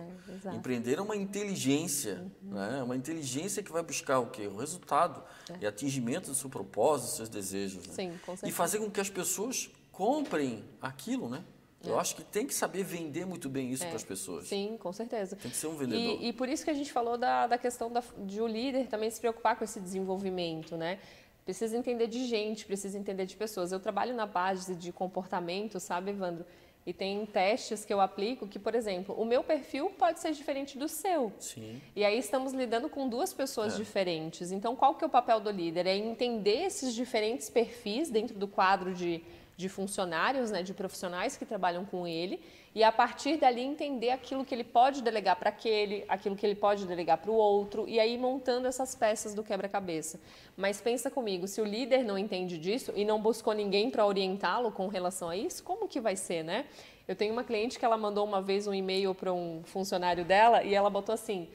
[SPEAKER 1] Empreender é uma inteligência, né? Uma inteligência que vai buscar o quê? O resultado e atingimento do seu propósito, dos seus desejos. Né?
[SPEAKER 2] Sim, com certeza.
[SPEAKER 1] E fazer com que as pessoas comprem aquilo, né? Eu acho que tem que saber vender muito bem isso para as pessoas.
[SPEAKER 2] Sim, com certeza.
[SPEAKER 1] Tem que ser um vendedor.
[SPEAKER 2] E por isso que a gente falou da questão de o líder também se preocupar com esse desenvolvimento, né? Precisa entender de gente, precisa entender de pessoas. Eu trabalho na base de comportamento, sabe, Evandro? E tem testes que eu aplico que, por exemplo, o meu perfil pode ser diferente do seu.
[SPEAKER 1] Sim.
[SPEAKER 2] E aí estamos lidando com 2 pessoas diferentes. Então, qual que é o papel do líder? É entender esses diferentes perfis dentro do quadro de funcionários, né, de profissionais que trabalham com ele, e a partir dali entender aquilo que ele pode delegar para aquele, aquilo que ele pode delegar para o outro, e aí montando essas peças do quebra-cabeça. Mas pensa comigo, se o líder não entende disso e não buscou ninguém para orientá-lo com relação a isso, como que vai ser, né? Eu tenho uma cliente que ela mandou uma vez um e-mail para um funcionário dela e ela botou assim,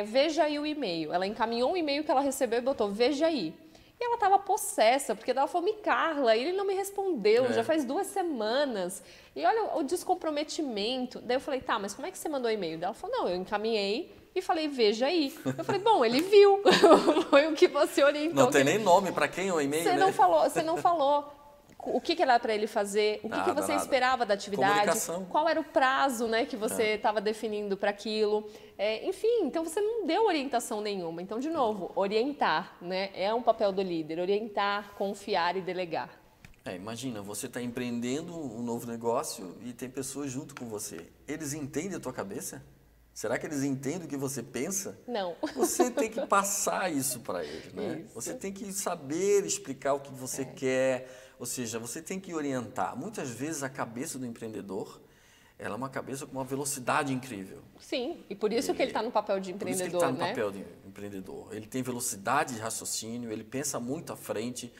[SPEAKER 2] veja aí o e-mail. Ela encaminhou um e-mail que ela recebeu e botou, veja aí. E ela estava possessa, porque ela falou, Carla, ele não me respondeu, já faz 2 semanas. E olha o descomprometimento. Daí eu falei, tá, mas como é que você mandou o e-mail? Daí ela falou, não, eu encaminhei e falei, veja aí. Eu falei, bom, ele viu. Foi o que você orientou.
[SPEAKER 1] Não tem nem nome para quem é o e-mail, né?
[SPEAKER 2] Você não falou. O que era para ele fazer, o que você esperava da atividade, qual era o prazo, né, que você estava definindo para aquilo. Enfim, então você não deu orientação nenhuma. Então, de novo, orientar, né, é um papel do líder, orientar, confiar e delegar.
[SPEAKER 1] Imagina, você está empreendendo um novo negócio e tem pessoas junto com você. Eles entendem a tua cabeça? Será que eles entendem o que você pensa?
[SPEAKER 2] Não.
[SPEAKER 1] Você tem que passar isso para eles, né?
[SPEAKER 2] Isso.
[SPEAKER 1] Você tem que saber explicar o que você quer, ou seja, você tem que orientar. Muitas vezes a cabeça do empreendedor, ela é uma cabeça com uma velocidade incrível.
[SPEAKER 2] Sim, e por isso que ele está no papel de empreendedor,
[SPEAKER 1] por isso que ele
[SPEAKER 2] né?
[SPEAKER 1] está no papel de empreendedor. Ele tem velocidade de raciocínio, ele pensa muito à frente,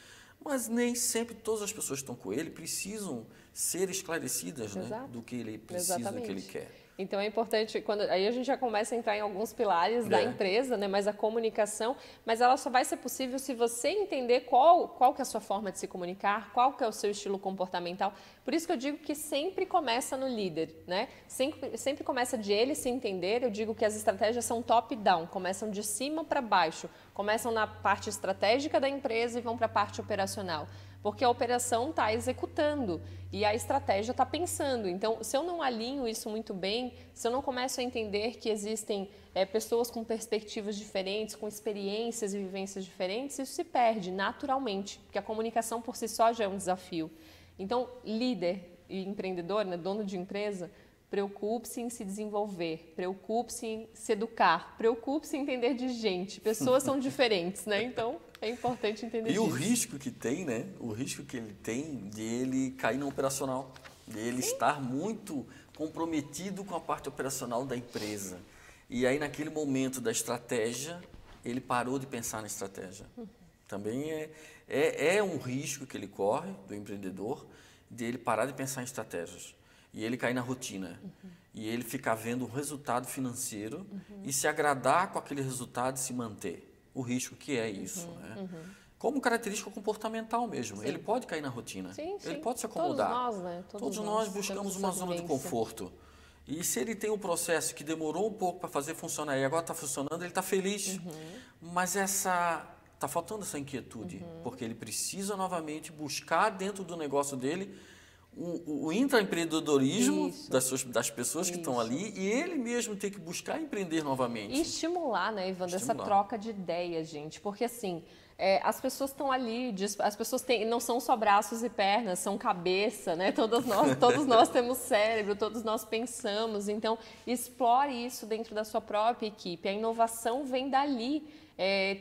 [SPEAKER 1] mas nem sempre todas as pessoas que estão com ele precisam ser esclarecidas, né, do que ele precisa, do que ele quer.
[SPEAKER 2] Então é importante, aí a gente já começa a entrar em alguns pilares da empresa, né? Mas a comunicação, mas ela só vai ser possível se você entender qual que é a sua forma de se comunicar, qual que é o seu estilo comportamental. Por isso que eu digo que sempre começa no líder, né? Sempre começa de ele se entender. Eu digo que as estratégias são top-down, começam de cima para baixo, começam na parte estratégica da empresa e vão para a parte operacional. Porque a operação está executando e a estratégia está pensando. Então, se eu não alinho isso muito bem, se eu não começo a entender que existem pessoas com perspectivas diferentes, com experiências e vivências diferentes, isso se perde naturalmente, porque a comunicação por si só já é um desafio. Então, líder e empreendedor, né, dono de empresa, preocupe-se em se desenvolver, preocupe-se em se educar, preocupe-se em entender de gente. Pessoas são diferentes, né? Então, é importante entender disso.
[SPEAKER 1] E o risco que tem, né? O risco que ele tem de ele cair no operacional, de ele estar muito comprometido com a parte operacional da empresa. E aí, naquele momento da estratégia, ele parou de pensar na estratégia. Também é um risco que ele corre, do empreendedor, de ele parar de pensar em estratégias. E ele cair na rotina. E ele ficar vendo o resultado financeiro e se agradar com aquele resultado e se manter. O risco que é isso, né? Como característica comportamental mesmo. Sim. Ele pode cair na rotina.
[SPEAKER 2] Sim.
[SPEAKER 1] Ele pode se acomodar.
[SPEAKER 2] Todos nós, né?
[SPEAKER 1] Todos nós buscamos uma zona de conforto. E se ele tem um processo que demorou um pouco para fazer funcionar e agora está funcionando, ele está feliz. Mas está faltando essa inquietude, porque ele precisa novamente buscar dentro do negócio dele o intraempreendedorismo das pessoas que estão ali e ele mesmo tem que buscar empreender novamente.
[SPEAKER 2] E estimular, né, Evandro, essa troca de ideias, gente. Porque assim, as pessoas estão ali, as pessoas não são só braços e pernas, são cabeça, né? Todos nós temos cérebro, todos nós pensamos. Então, explore isso dentro da sua própria equipe. A inovação vem dali.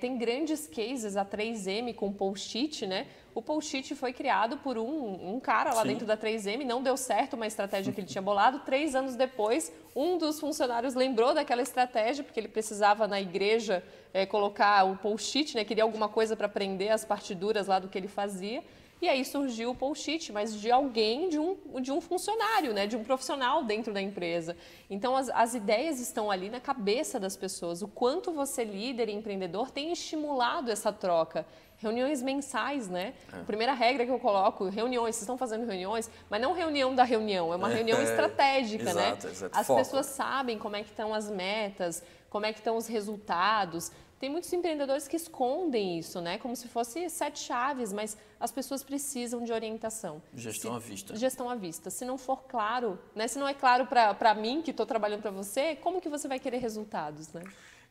[SPEAKER 2] Tem grandes cases, a 3M com post-it, né? O post-it foi criado por um cara lá dentro da 3M, não deu certo uma estratégia que ele tinha bolado. 3 anos depois, um dos funcionários lembrou daquela estratégia, porque ele precisava na igreja colocar o post-it, né? Queria alguma coisa para prender as partiduras lá do que ele fazia. E aí surgiu o post-it, mas de alguém, de um funcionário, né? De um profissional dentro da empresa. Então, as ideias estão ali na cabeça das pessoas. O quanto você, líder e empreendedor, tem estimulado essa troca. Reuniões mensais, né? A primeira regra que eu coloco, reuniões, vocês estão fazendo reuniões, mas não reunião da reunião, é uma reunião estratégica,
[SPEAKER 1] exato,
[SPEAKER 2] né?
[SPEAKER 1] Exato.
[SPEAKER 2] As pessoas sabem como é que estão as metas, como é que estão os resultados. Tem muitos empreendedores que escondem isso, né? Como se fosse 7 chaves, mas as pessoas precisam de orientação.
[SPEAKER 1] Gestão à vista.
[SPEAKER 2] Gestão à vista. Se não for claro, né? Se não é claro para mim, que estou trabalhando para você, como que você vai querer resultados, né?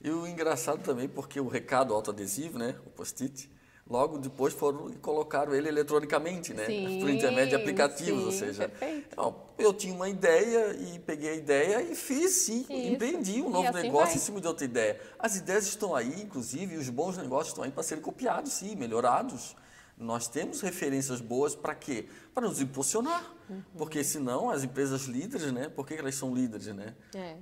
[SPEAKER 1] E o engraçado também, porque o recado autoadesivo, né? O post-it, logo depois foram e colocaram ele eletronicamente, né? Por intermédio de aplicativos, ou seja, eu tinha uma ideia e peguei a ideia e fiz sim, empreendi um novo negócio em cima de outra ideia. As ideias estão aí, inclusive, e os bons negócios estão aí para serem copiados, sim, melhorados. Nós temos referências boas para quê? Para nos impulsionar. Porque senão as empresas líderes, né? Por que elas são líderes, né?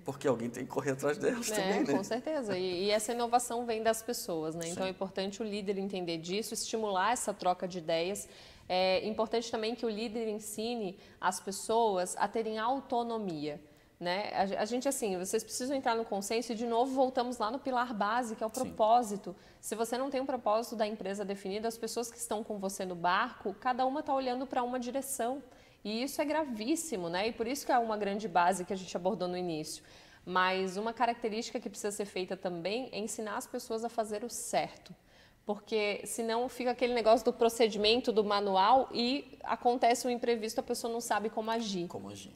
[SPEAKER 1] Porque alguém tem que correr atrás delas também, né?
[SPEAKER 2] Com certeza. E essa inovação vem das pessoas, né? Então é importante o líder entender disso, estimular essa troca de ideias. É importante também que o líder ensine as pessoas a terem autonomia. Né? A gente, assim, vocês precisam entrar no consenso e, de novo, voltamos lá no pilar base, que é o propósito. Se você não tem um propósito da empresa definido, as pessoas que estão com você no barco, cada uma está olhando para uma direção. E isso é gravíssimo, né? E por isso que é uma grande base que a gente abordou no início. Mas uma característica que precisa ser feita também é ensinar as pessoas a fazer o certo. Porque senão fica aquele negócio do procedimento, do manual, e acontece um imprevisto, a pessoa não sabe como agir.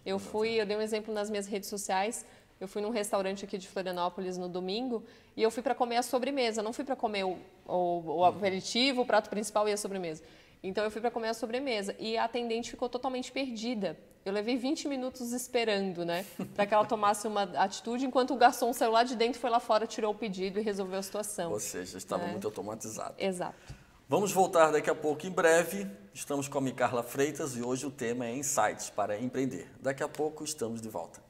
[SPEAKER 2] Eu dei um exemplo nas minhas redes sociais, eu fui num restaurante aqui de Florianópolis no domingo, e eu fui para comer a sobremesa, não fui para comer o aperitivo, o prato principal e a sobremesa. Então eu fui para comer a sobremesa, e a atendente ficou totalmente perdida. Eu levei 20 minutos esperando, né, para que ela tomasse uma atitude, enquanto o garçom saiu lá de dentro, foi lá fora, tirou o pedido e resolveu a situação.
[SPEAKER 1] Ou seja, estava muito automatizado.
[SPEAKER 2] Exato.
[SPEAKER 1] Vamos voltar daqui a pouco, em breve. Estamos com a Micarla Freitas e hoje o tema é Insights para empreender. Daqui a pouco estamos de volta.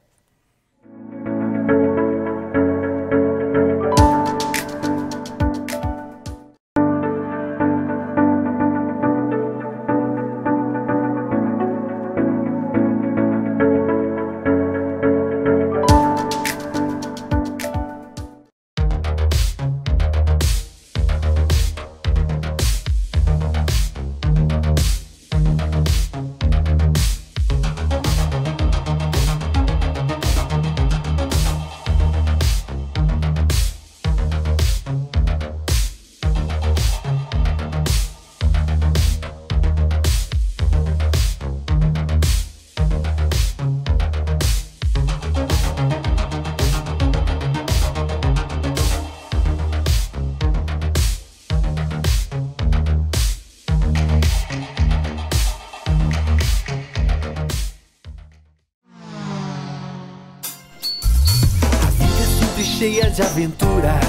[SPEAKER 3] Cheia de aventuras,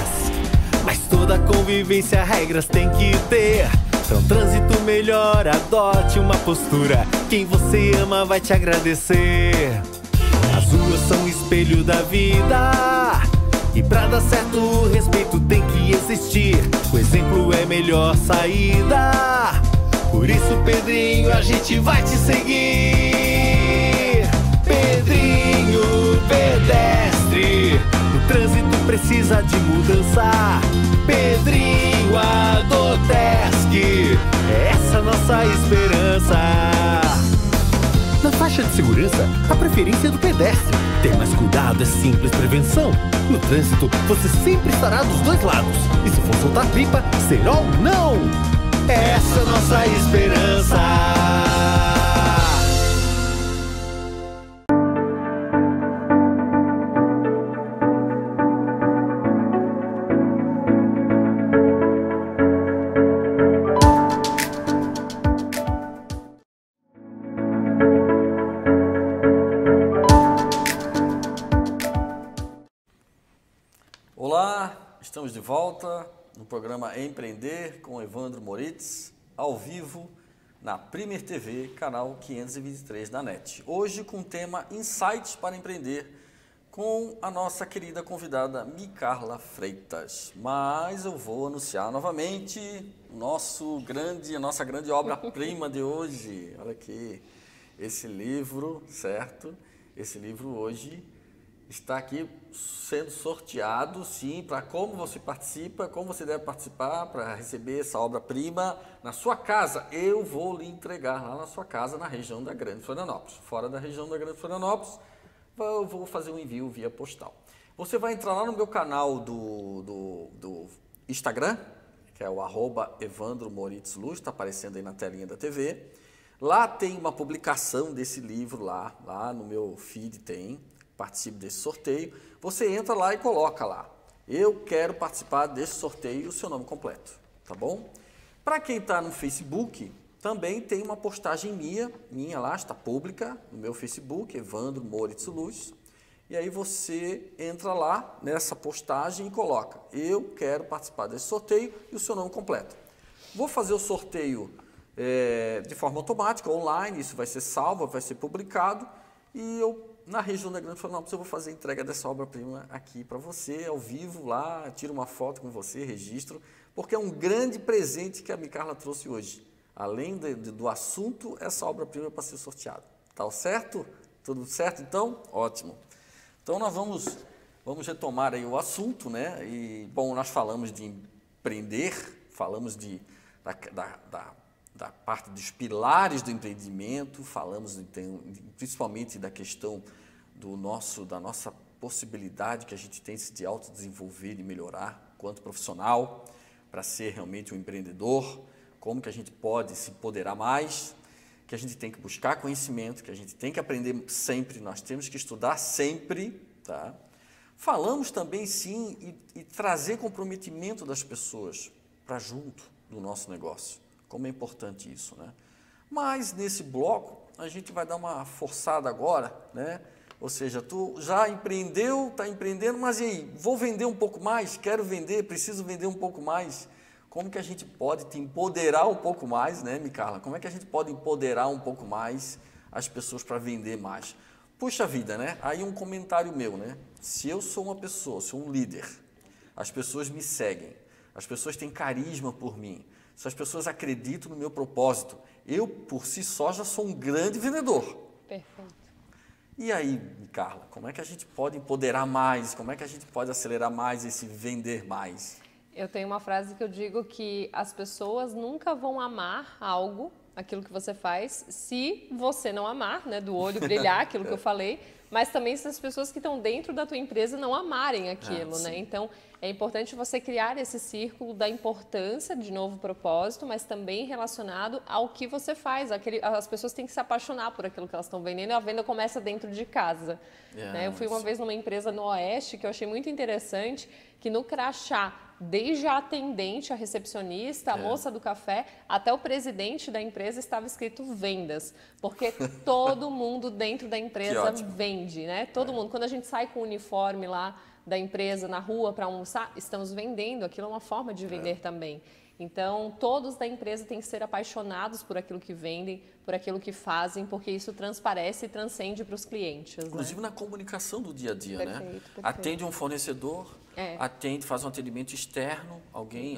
[SPEAKER 3] mas toda convivência regras tem que ter. Pra um trânsito melhor, adote uma postura. Quem você ama vai te agradecer. As ruas são o espelho da vida, e pra dar certo o respeito tem que existir. O exemplo é a melhor saída. Por isso, Pedrinho, a gente vai te seguir. Pedrinho, pedestre, o trânsito precisa de mudança. Pedrinho Adotesc, é essa nossa esperança. Na faixa de segurança, a preferência é do pedestre. Ter mais cuidado é simples prevenção. No trânsito, você sempre estará dos dois lados. E se for soltar pipa, cerol não. Essa é a nossa esperança.
[SPEAKER 1] Olá, estamos de volta no programa Empreender com Evandro Moritz, ao vivo na Premier TV, canal 523 da NET. Hoje com o tema Insights para Empreender, com a nossa querida convidada Micarla Freitas. Mas eu vou anunciar novamente a nossa grande obra-prima de hoje. Olha aqui, esse livro, certo? Esse livro hoje está aqui sendo sorteado, sim, para como você participa, como você deve participar para receber essa obra-prima na sua casa. Eu vou lhe entregar lá na sua casa, na região da Grande Florianópolis. Fora da região da Grande Florianópolis, eu vou fazer um envio via postal. Você vai entrar lá no meu canal do Instagram, que é o @EvandroMoritzLuz, está aparecendo aí na telinha da TV. Lá tem uma publicação desse livro, lá no meu feed tem, participe desse sorteio. Você entra lá e coloca lá, eu quero participar desse sorteio, o seu nome completo, tá bom? Para quem está no Facebook, também tem uma postagem minha lá, está pública, no meu Facebook, Evandro Moritz Luz. E aí você entra lá nessa postagem e coloca, eu quero participar desse sorteio e o seu nome completo. Vou fazer o sorteio de forma automática, online, isso vai ser salvo, vai ser publicado. E eu, na região da Grande Florianópolis, eu vou fazer a entrega dessa obra-prima aqui para você, ao vivo, lá, tiro uma foto com você, registro, porque é um grande presente que a Micarla trouxe hoje. Além do assunto, essa obra-prima é para ser sorteada. Tá certo? Tudo certo, então? Ótimo. Então, nós vamos retomar aí o assunto, né? E, bom, nós falamos de empreender, falamos da parte dos pilares do empreendimento, falamos principalmente da questão da nossa possibilidade que a gente tem de autodesenvolver e melhorar enquanto profissional, para ser realmente um empreendedor. Como que a gente pode se empoderar mais, que a gente tem que buscar conhecimento, que a gente tem que aprender sempre, nós temos que estudar sempre, tá? Falamos também, sim, e trazer comprometimento das pessoas para junto do nosso negócio, como é importante isso, né? Mas, nesse bloco, a gente vai dar uma forçada agora, né? Ou seja, tu já empreendeu, está empreendendo, mas e aí, vou vender um pouco mais, quero vender, preciso vender um pouco mais. Como que a gente pode te empoderar um pouco mais, né, Micarla? Como é que a gente pode empoderar um pouco mais as pessoas para vender mais? Puxa vida, né? Aí um comentário meu, né? Se eu sou uma pessoa, sou um líder, as pessoas me seguem, as pessoas têm carisma por mim, se as pessoas acreditam no meu propósito, eu, por si só, já sou um grande vendedor.
[SPEAKER 2] Perfeito.
[SPEAKER 1] E aí, Micarla, como é que a gente pode empoderar mais? Como é que a gente pode acelerar mais esse vender mais?
[SPEAKER 2] Eu tenho uma frase que eu digo que as pessoas nunca vão amar algo, aquilo que você faz, se você não amar, né, do olho brilhar, aquilo que eu falei, mas também se as pessoas que estão dentro da tua empresa não amarem aquilo, né? Então, é importante você criar esse círculo da importância de novo propósito, mas também relacionado ao que você faz. As pessoas têm que se apaixonar por aquilo que elas estão vendendo, e a venda começa dentro de casa. Né? Eu fui uma vez numa empresa no Oeste que eu achei muito interessante, que no crachá, desde a atendente, a recepcionista, a moça do café, até o presidente da empresa estava escrito vendas, porque todo mundo dentro da empresa vende, né? Todo mundo. Quando a gente sai com o uniforme lá da empresa na rua para almoçar, estamos vendendo, aquilo é uma forma de vender também. Então, todos da empresa têm que ser apaixonados por aquilo que vendem, por aquilo que fazem, porque isso transparece e transcende para os clientes.
[SPEAKER 1] Inclusive, né? Na comunicação do dia a dia,
[SPEAKER 2] Perfeito,
[SPEAKER 1] né?
[SPEAKER 2] perfeito.
[SPEAKER 1] Atende um fornecedor, faz um atendimento externo,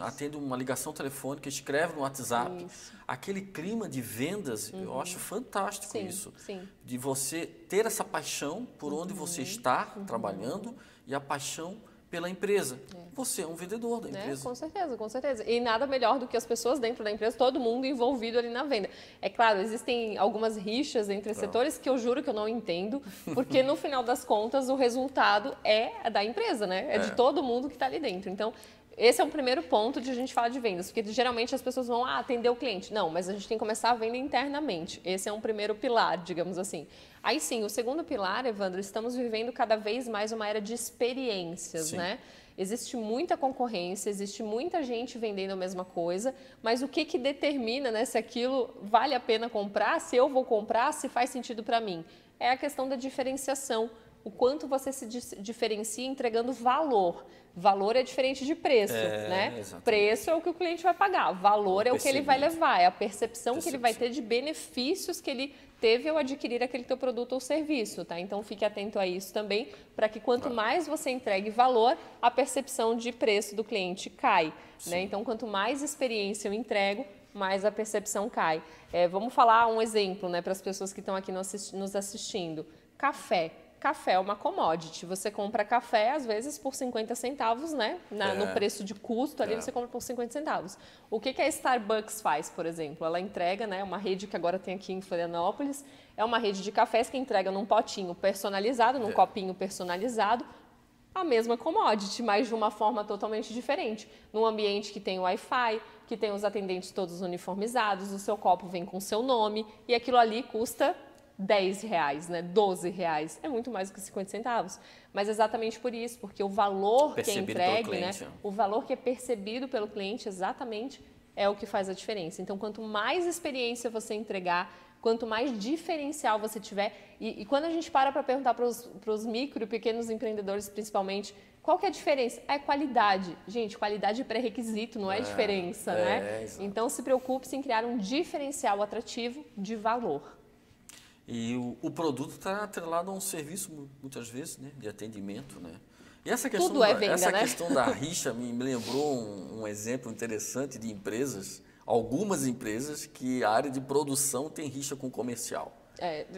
[SPEAKER 1] atende uma ligação telefônica, escreve no WhatsApp.
[SPEAKER 2] Isso.
[SPEAKER 1] Aquele clima de vendas, eu acho fantástico isso.
[SPEAKER 2] Sim.
[SPEAKER 1] De você ter essa paixão por onde você está trabalhando e a paixão pela empresa. Você é um vendedor da empresa.
[SPEAKER 2] Com certeza, com certeza. E nada melhor do que as pessoas dentro da empresa, todo mundo envolvido ali na venda. É claro, existem algumas rixas entre setores que eu juro que eu não entendo, porque no final das contas o resultado é da empresa, né? É de todo mundo que está ali dentro. Então, esse é o primeiro ponto de a gente falar de vendas, porque geralmente as pessoas vão atender o cliente. Não, mas a gente tem que começar a venda internamente. Esse é um primeiro pilar, digamos assim. Aí sim, o segundo pilar, Evandro, estamos vivendo cada vez mais uma era de experiências, né? Existe muita concorrência, existe muita gente vendendo a mesma coisa, mas o que determina, né, se aquilo vale a pena comprar, se eu vou comprar, se faz sentido para mim? É a questão da diferenciação. o quanto você se diferencia entregando valor. Valor é diferente de preço, né?
[SPEAKER 1] Exatamente.
[SPEAKER 2] Preço é o que o cliente vai pagar, valor é o que ele vai levar, é a percepção que ele vai ter de benefícios que ele teve ao adquirir aquele teu produto ou serviço, tá? Então fique atento a isso também, para que quanto mais você entregue valor, a percepção de preço do cliente cai, né? Então quanto mais experiência eu entrego, mais a percepção cai. Vamos falar um exemplo, né, para as pessoas que estão aqui nos assistindo. Café. Café é uma commodity. Você compra café, às vezes, por 50 centavos, né? No preço de custo, ali você compra por 50 centavos. O que a Starbucks faz, por exemplo? Ela entrega, né? Uma rede que agora tem aqui em Florianópolis, é uma rede de cafés que entrega num potinho personalizado, num copinho personalizado, a mesma commodity, mas de uma forma totalmente diferente. Num ambiente que tem Wi-Fi, que tem os atendentes todos uniformizados, o seu copo vem com o seu nome, e aquilo ali custa R$10, né? R$12. É muito mais do que 50 centavos. Mas exatamente por isso, porque o valor que é entregue, né? O valor que é percebido pelo cliente exatamente é o que faz a diferença. Então, quanto mais experiência você entregar, quanto mais diferencial você tiver, e quando a gente para perguntar para os micro e pequenos empreendedores, principalmente, qual que é a diferença? É qualidade. Gente, qualidade é pré-requisito, não é diferença, né?
[SPEAKER 1] Exato.
[SPEAKER 2] Então, se preocupe em criar um diferencial atrativo de valor.
[SPEAKER 1] E o produto está atrelado a um serviço, muitas vezes, né, de atendimento, né? E essa questão,
[SPEAKER 2] Tudo é venda, né?
[SPEAKER 1] questão da rixa me lembrou um exemplo interessante de empresas, algumas empresas que a área de produção tem rixa com o comercial.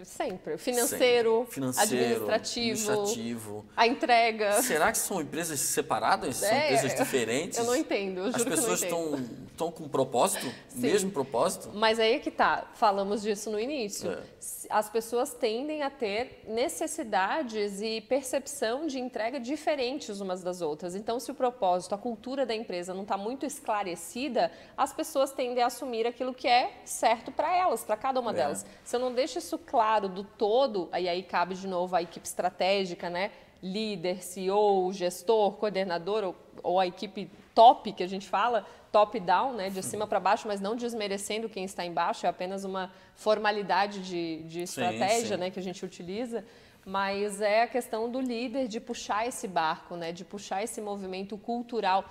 [SPEAKER 2] Sempre. Financeiro,
[SPEAKER 1] Financeiro,
[SPEAKER 2] administrativo, a entrega.
[SPEAKER 1] Será que são empresas separadas? São empresas diferentes?
[SPEAKER 2] Eu não entendo, eu juro que eu não entendo.
[SPEAKER 1] As pessoas estão com propósito? Sim. Mesmo propósito?
[SPEAKER 2] Mas aí é que tá, falamos disso no início. As pessoas tendem a ter necessidades e percepção de entrega diferentes umas das outras. Então, se o propósito, a cultura da empresa não está muito esclarecida, as pessoas tendem a assumir aquilo que é certo para elas, para cada uma delas. Se eu não deixo isso claro do todo, aí cabe de novo a equipe estratégica, né? Líder, CEO, gestor, coordenador ou a equipe top que a gente fala, top-down, né? De cima para baixo, mas não desmerecendo quem está embaixo, é apenas uma formalidade de estratégia, né? Que a gente utiliza. Mas é a questão do líder de puxar esse barco, né? De puxar esse movimento cultural,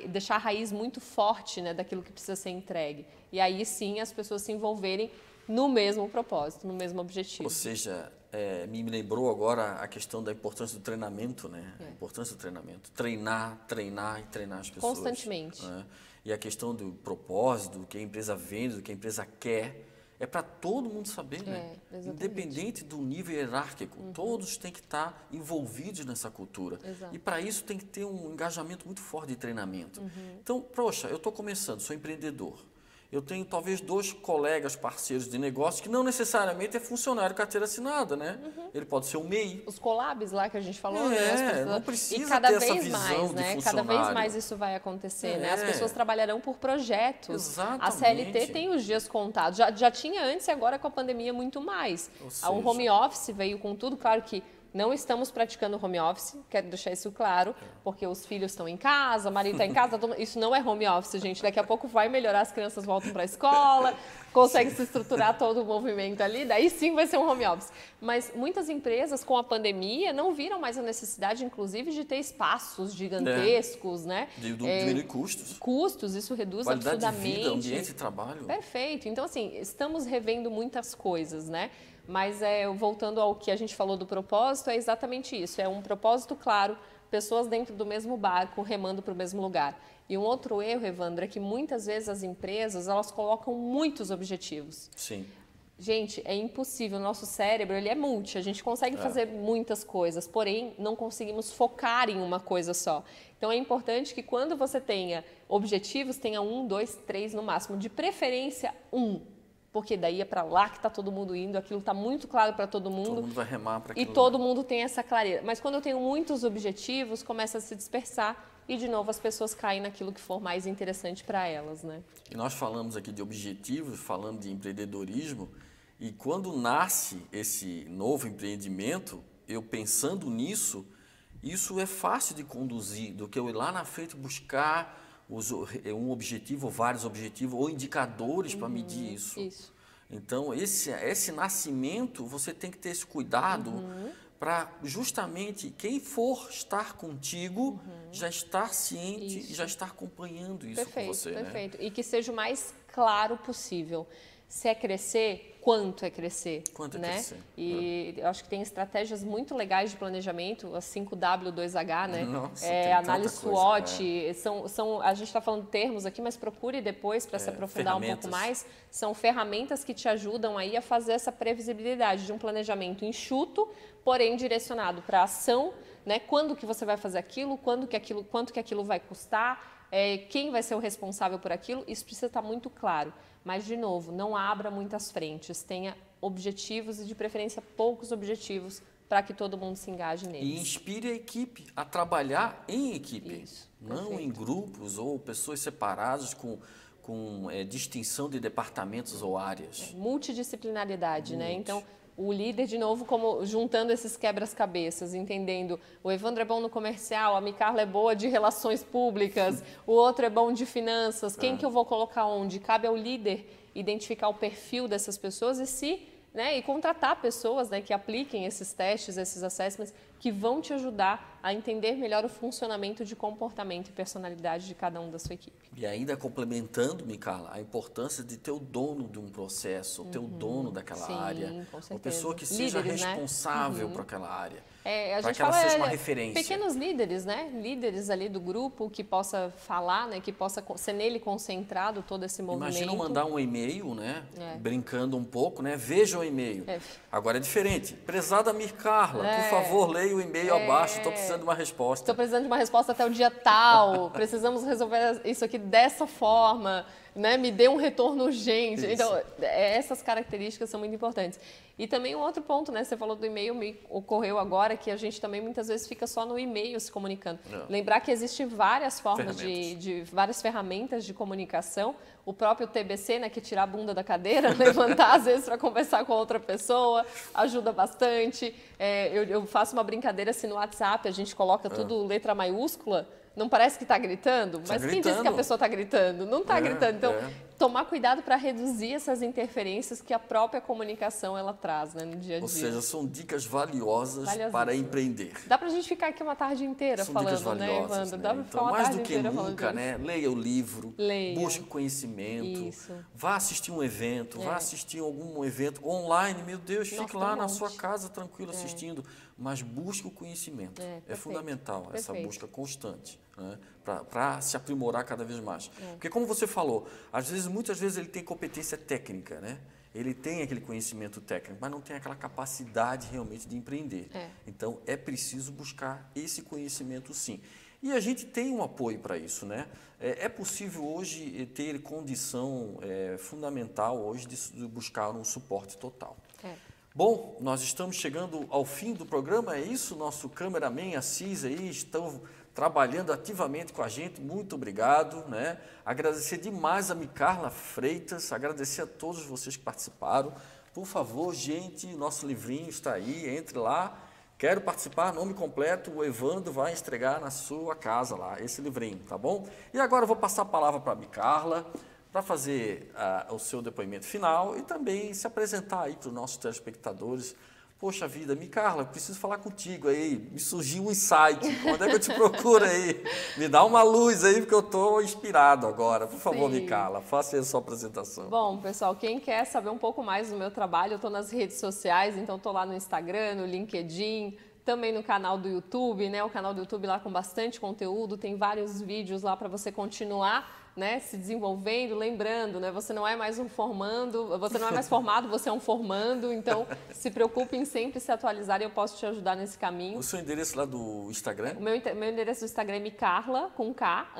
[SPEAKER 2] deixar a raiz muito forte, né? Daquilo que precisa ser entregue. E aí sim as pessoas se envolverem no mesmo propósito, no mesmo objetivo.
[SPEAKER 1] Ou seja, me lembrou agora a questão da importância do treinamento, né? A importância do treinamento. Treinar e treinar as pessoas.
[SPEAKER 2] Constantemente.
[SPEAKER 1] Né? E a questão do propósito, do que a empresa vende, do que a empresa quer, é para todo mundo saber, né? Independente do nível hierárquico, todos têm que estar envolvidos nessa cultura.
[SPEAKER 2] Exato.
[SPEAKER 1] E para isso tem que ter um engajamento muito forte de treinamento. Então, poxa, eu estou começando, sou empreendedor. Eu tenho talvez 2 colegas parceiros de negócio que não necessariamente é funcionário carteira assinada, né? Ele pode ser o MEI.
[SPEAKER 2] Os collabs lá que a gente falou, né?
[SPEAKER 1] Não precisa
[SPEAKER 2] e cada
[SPEAKER 1] ter
[SPEAKER 2] vez
[SPEAKER 1] essa visão
[SPEAKER 2] mais,
[SPEAKER 1] de
[SPEAKER 2] né?
[SPEAKER 1] funcionário.
[SPEAKER 2] Cada vez mais isso vai acontecer, né? As pessoas trabalharão por projetos.
[SPEAKER 1] Exatamente.
[SPEAKER 2] A CLT tem os dias contados. Já tinha antes e agora com a pandemia muito mais. O home office veio com tudo, claro que não estamos praticando home office, quero deixar isso claro, porque os filhos estão em casa, o marido está em casa, isso não é home office, gente. Daqui a pouco vai melhorar, as crianças voltam para a escola, consegue se estruturar todo o movimento ali, daí sim vai ser um home office. Mas muitas empresas, com a pandemia, não viram mais a necessidade, inclusive, de ter espaços gigantescos, né?
[SPEAKER 1] Diminuir custos.
[SPEAKER 2] Custos, isso reduz
[SPEAKER 1] qualidade
[SPEAKER 2] absurdamente.
[SPEAKER 1] De vida, ambiente de trabalho.
[SPEAKER 2] Perfeito. Então, assim, estamos revendo muitas coisas, né? Mas voltando ao que a gente falou do propósito, é exatamente isso. É um propósito claro, pessoas dentro do mesmo barco, remando para o mesmo lugar. E um outro erro, Evandro, é que muitas vezes as empresas, elas colocam muitos objetivos.
[SPEAKER 1] Sim.
[SPEAKER 2] Gente, é impossível. O nosso cérebro, ele é multi. A gente consegue fazer muitas coisas, porém, não conseguimos focar em uma coisa só. Então, é importante que quando você tenha objetivos, tenha 1, 2, 3 no máximo. De preferência, 1. Porque daí é para lá que está todo mundo indo, aquilo está muito claro para todo mundo.
[SPEAKER 1] Todo mundo vai remar para aquilo.
[SPEAKER 2] E todo mundo tem essa clareza. Mas quando eu tenho muitos objetivos, começa a se dispersar e, de novo, as pessoas caem naquilo que for mais interessante para elas, né?
[SPEAKER 1] E nós falamos aqui de objetivos, falando de empreendedorismo, e quando nasce esse novo empreendimento, eu pensando nisso, isso é fácil de conduzir, do que eu ir lá na frente buscar um objetivo, ou vários objetivos, ou indicadores para medir isso. Então, esse nascimento, você tem que ter esse cuidado para justamente quem for estar contigo já estar ciente e já estar acompanhando isso com você.
[SPEAKER 2] Perfeito. E que seja o mais claro possível. Se é crescer, quanto é crescer?
[SPEAKER 1] Quanto é
[SPEAKER 2] né?
[SPEAKER 1] crescer?
[SPEAKER 2] E eu acho que tem estratégias muito legais de planejamento, a 5W, 2H, né?
[SPEAKER 1] Nossa,
[SPEAKER 2] análise SWOT, a gente está falando termos aqui, mas procure depois para se aprofundar um pouco mais. São ferramentas que te ajudam aí a fazer essa previsibilidade de um planejamento enxuto, porém direcionado para a ação, né? Quando que você vai fazer aquilo, quanto que aquilo vai custar, quem vai ser o responsável por aquilo, isso precisa estar muito claro. Mas, de novo, não abra muitas frentes, tenha objetivos e, de preferência, poucos objetivos para que todo mundo se engaje neles.
[SPEAKER 1] E inspire a equipe a trabalhar em equipe, não
[SPEAKER 2] perfeito.
[SPEAKER 1] em grupos ou pessoas separadas com distinção de departamentos ou áreas.
[SPEAKER 2] Multidisciplinaridade, né? Então, o líder, de novo, como juntando esses quebra-cabeças, entendendo, o Evandro é bom no comercial, a Micarla é boa de relações públicas, o outro é bom de finanças, quem que eu vou colocar onde? Cabe ao líder identificar o perfil dessas pessoas e contratar pessoas, né, que apliquem esses testes, esses assessments, que vão te ajudar a entender melhor o funcionamento de comportamento e personalidade de cada um da sua equipe.
[SPEAKER 1] E ainda complementando, Micarla, a importância de ter o dono de um processo, ter o dono daquela área,
[SPEAKER 2] com certeza.
[SPEAKER 1] uma pessoa que seja
[SPEAKER 2] Líderes,
[SPEAKER 1] responsável por aquela área,
[SPEAKER 2] a
[SPEAKER 1] para
[SPEAKER 2] gente
[SPEAKER 1] que ela
[SPEAKER 2] fala,
[SPEAKER 1] seja uma referência.
[SPEAKER 2] Pequenos líderes, né? Líderes ali do grupo que possa falar, né? Que possa ser nele concentrado todo esse movimento.
[SPEAKER 1] Imagina mandar um e-mail, né? Brincando um pouco, né? Veja o e-mail. Agora é diferente. Prezada Micarla, por favor, leia o e-mail abaixo, estou precisando de uma resposta.
[SPEAKER 2] Estou precisando de uma resposta até o dia tal, precisamos resolver isso aqui dessa forma, né? Me dê um retorno urgente.
[SPEAKER 1] Isso.
[SPEAKER 2] Então, essas características são muito importantes. E também um outro ponto, né? Você falou do e-mail, me ocorreu agora que a gente também muitas vezes fica só no e-mail se comunicando. Lembrar que existem várias formas várias ferramentas de comunicação. O próprio TBC, né, que é tirar a bunda da cadeira, levantar às vezes para conversar com outra pessoa, ajuda bastante. Eu faço uma brincadeira assim no WhatsApp, a gente coloca tudo letra maiúscula. Não parece que está gritando, mas quem disse que a pessoa está gritando? Não está gritando. Então, tomar cuidado para reduzir essas interferências que a própria comunicação ela traz, né, no dia a dia.
[SPEAKER 1] Ou seja, são dicas valiosas para empreender.
[SPEAKER 2] Dá para a gente ficar aqui uma tarde inteira falando, né, Evandro? Dá para ficar uma tarde inteira falando. Mais do que nunca,
[SPEAKER 1] né? Leia o livro, busque conhecimento, vá assistir um evento, vá assistir algum evento online. Meu Deus, fique lá na sua casa tranquilo assistindo, mas busque o conhecimento. É fundamental essa busca constante, né? Para se aprimorar cada vez mais. Porque como você falou, muitas vezes ele tem competência técnica, né? Ele tem aquele conhecimento técnico, mas não tem aquela capacidade realmente de empreender. Então, é preciso buscar esse conhecimento sim. E a gente tem um apoio para isso, né? É possível hoje ter condição fundamental hoje de buscar um suporte total. Bom, nós estamos chegando ao fim do programa, é isso? Nosso cameraman Assis aí estão trabalhando ativamente com a gente, muito obrigado, né? Agradecer demais a Micarla Freitas, agradecer a todos vocês que participaram. Por favor, gente, nosso livrinho está aí, entre lá. Quero participar, nome completo, o Evandro vai entregar na sua casa lá, esse livrinho, tá bom? E agora eu vou passar a palavra para a Micarla, para fazer o seu depoimento final e também se apresentar aí para os nossos telespectadores. Poxa vida, Micarla, preciso falar contigo aí, me surgiu um insight, onde é que eu te procuro aí? Me dá uma luz aí, porque eu estou inspirado agora. Por favor, Micarla, faça aí a sua apresentação.
[SPEAKER 2] Bom, pessoal, quem quer saber um pouco mais do meu trabalho, eu estou nas redes sociais, então estou lá no Instagram, no LinkedIn, também no canal do YouTube, né? O canal do YouTube lá com bastante conteúdo, tem vários vídeos lá para você continuar, né, se desenvolvendo, lembrando, né, você não é mais formado, você é um formando, então se preocupe em sempre se atualizar e eu posso te ajudar nesse caminho.
[SPEAKER 1] O seu endereço lá do Instagram?
[SPEAKER 2] O meu endereço do Instagram é Micarla, com K,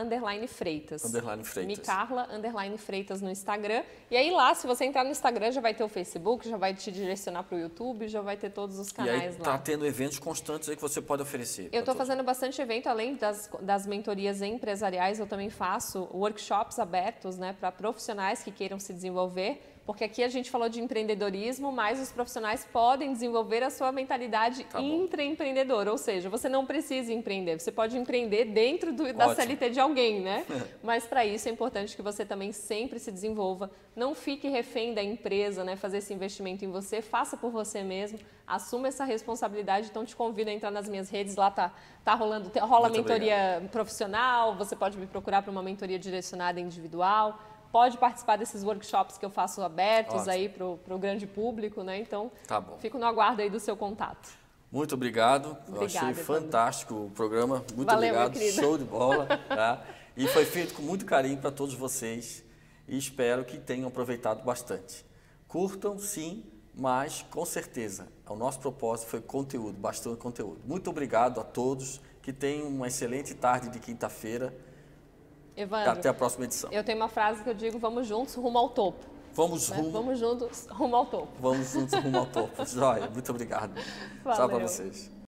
[SPEAKER 2] _Freitas.
[SPEAKER 1] _Freitas.
[SPEAKER 2] Micarla, _Freitas no Instagram. E aí lá, se você entrar no Instagram, já vai ter o Facebook, já vai te direcionar para o YouTube, já vai ter todos os canais lá.
[SPEAKER 1] E aí está tendo eventos constantes aí que você pode oferecer.
[SPEAKER 2] Eu estou fazendo bastante evento, além das mentorias empresariais, eu também faço workshops abertos, né, para profissionais que queiram se desenvolver. porque aqui a gente falou de empreendedorismo, mas os profissionais podem desenvolver a sua mentalidade intraempreendedora, ou seja, você não precisa empreender, você pode empreender dentro da CLT de alguém, né? Mas para isso é importante que você também sempre se desenvolva, não fique refém da empresa, né? Fazer esse investimento em você, faça por você mesmo, assuma essa responsabilidade. Então te convido a entrar nas minhas redes, lá rola mentoria profissional, você pode me procurar para uma mentoria direcionada individual. Pode participar desses workshops que eu faço abertos aí para o grande público, né? Então, fico no aguardo aí do seu contato.
[SPEAKER 1] Muito obrigado. Eu achei fantástico o programa. Muito obrigado. Show de bola. Tá? E foi feito com muito carinho para todos vocês e espero que tenham aproveitado bastante. Curtam, sim, mas com certeza o nosso propósito foi conteúdo, bastante conteúdo. Muito obrigado a todos. Que tenham uma excelente tarde de quinta-feira.
[SPEAKER 2] Evandro,
[SPEAKER 1] até a próxima edição.
[SPEAKER 2] Eu tenho uma frase que eu digo: vamos juntos rumo ao topo.
[SPEAKER 1] Vamos juntos
[SPEAKER 2] rumo ao topo.
[SPEAKER 1] Vamos juntos rumo ao topo. Joia, muito obrigado. Tchau para vocês.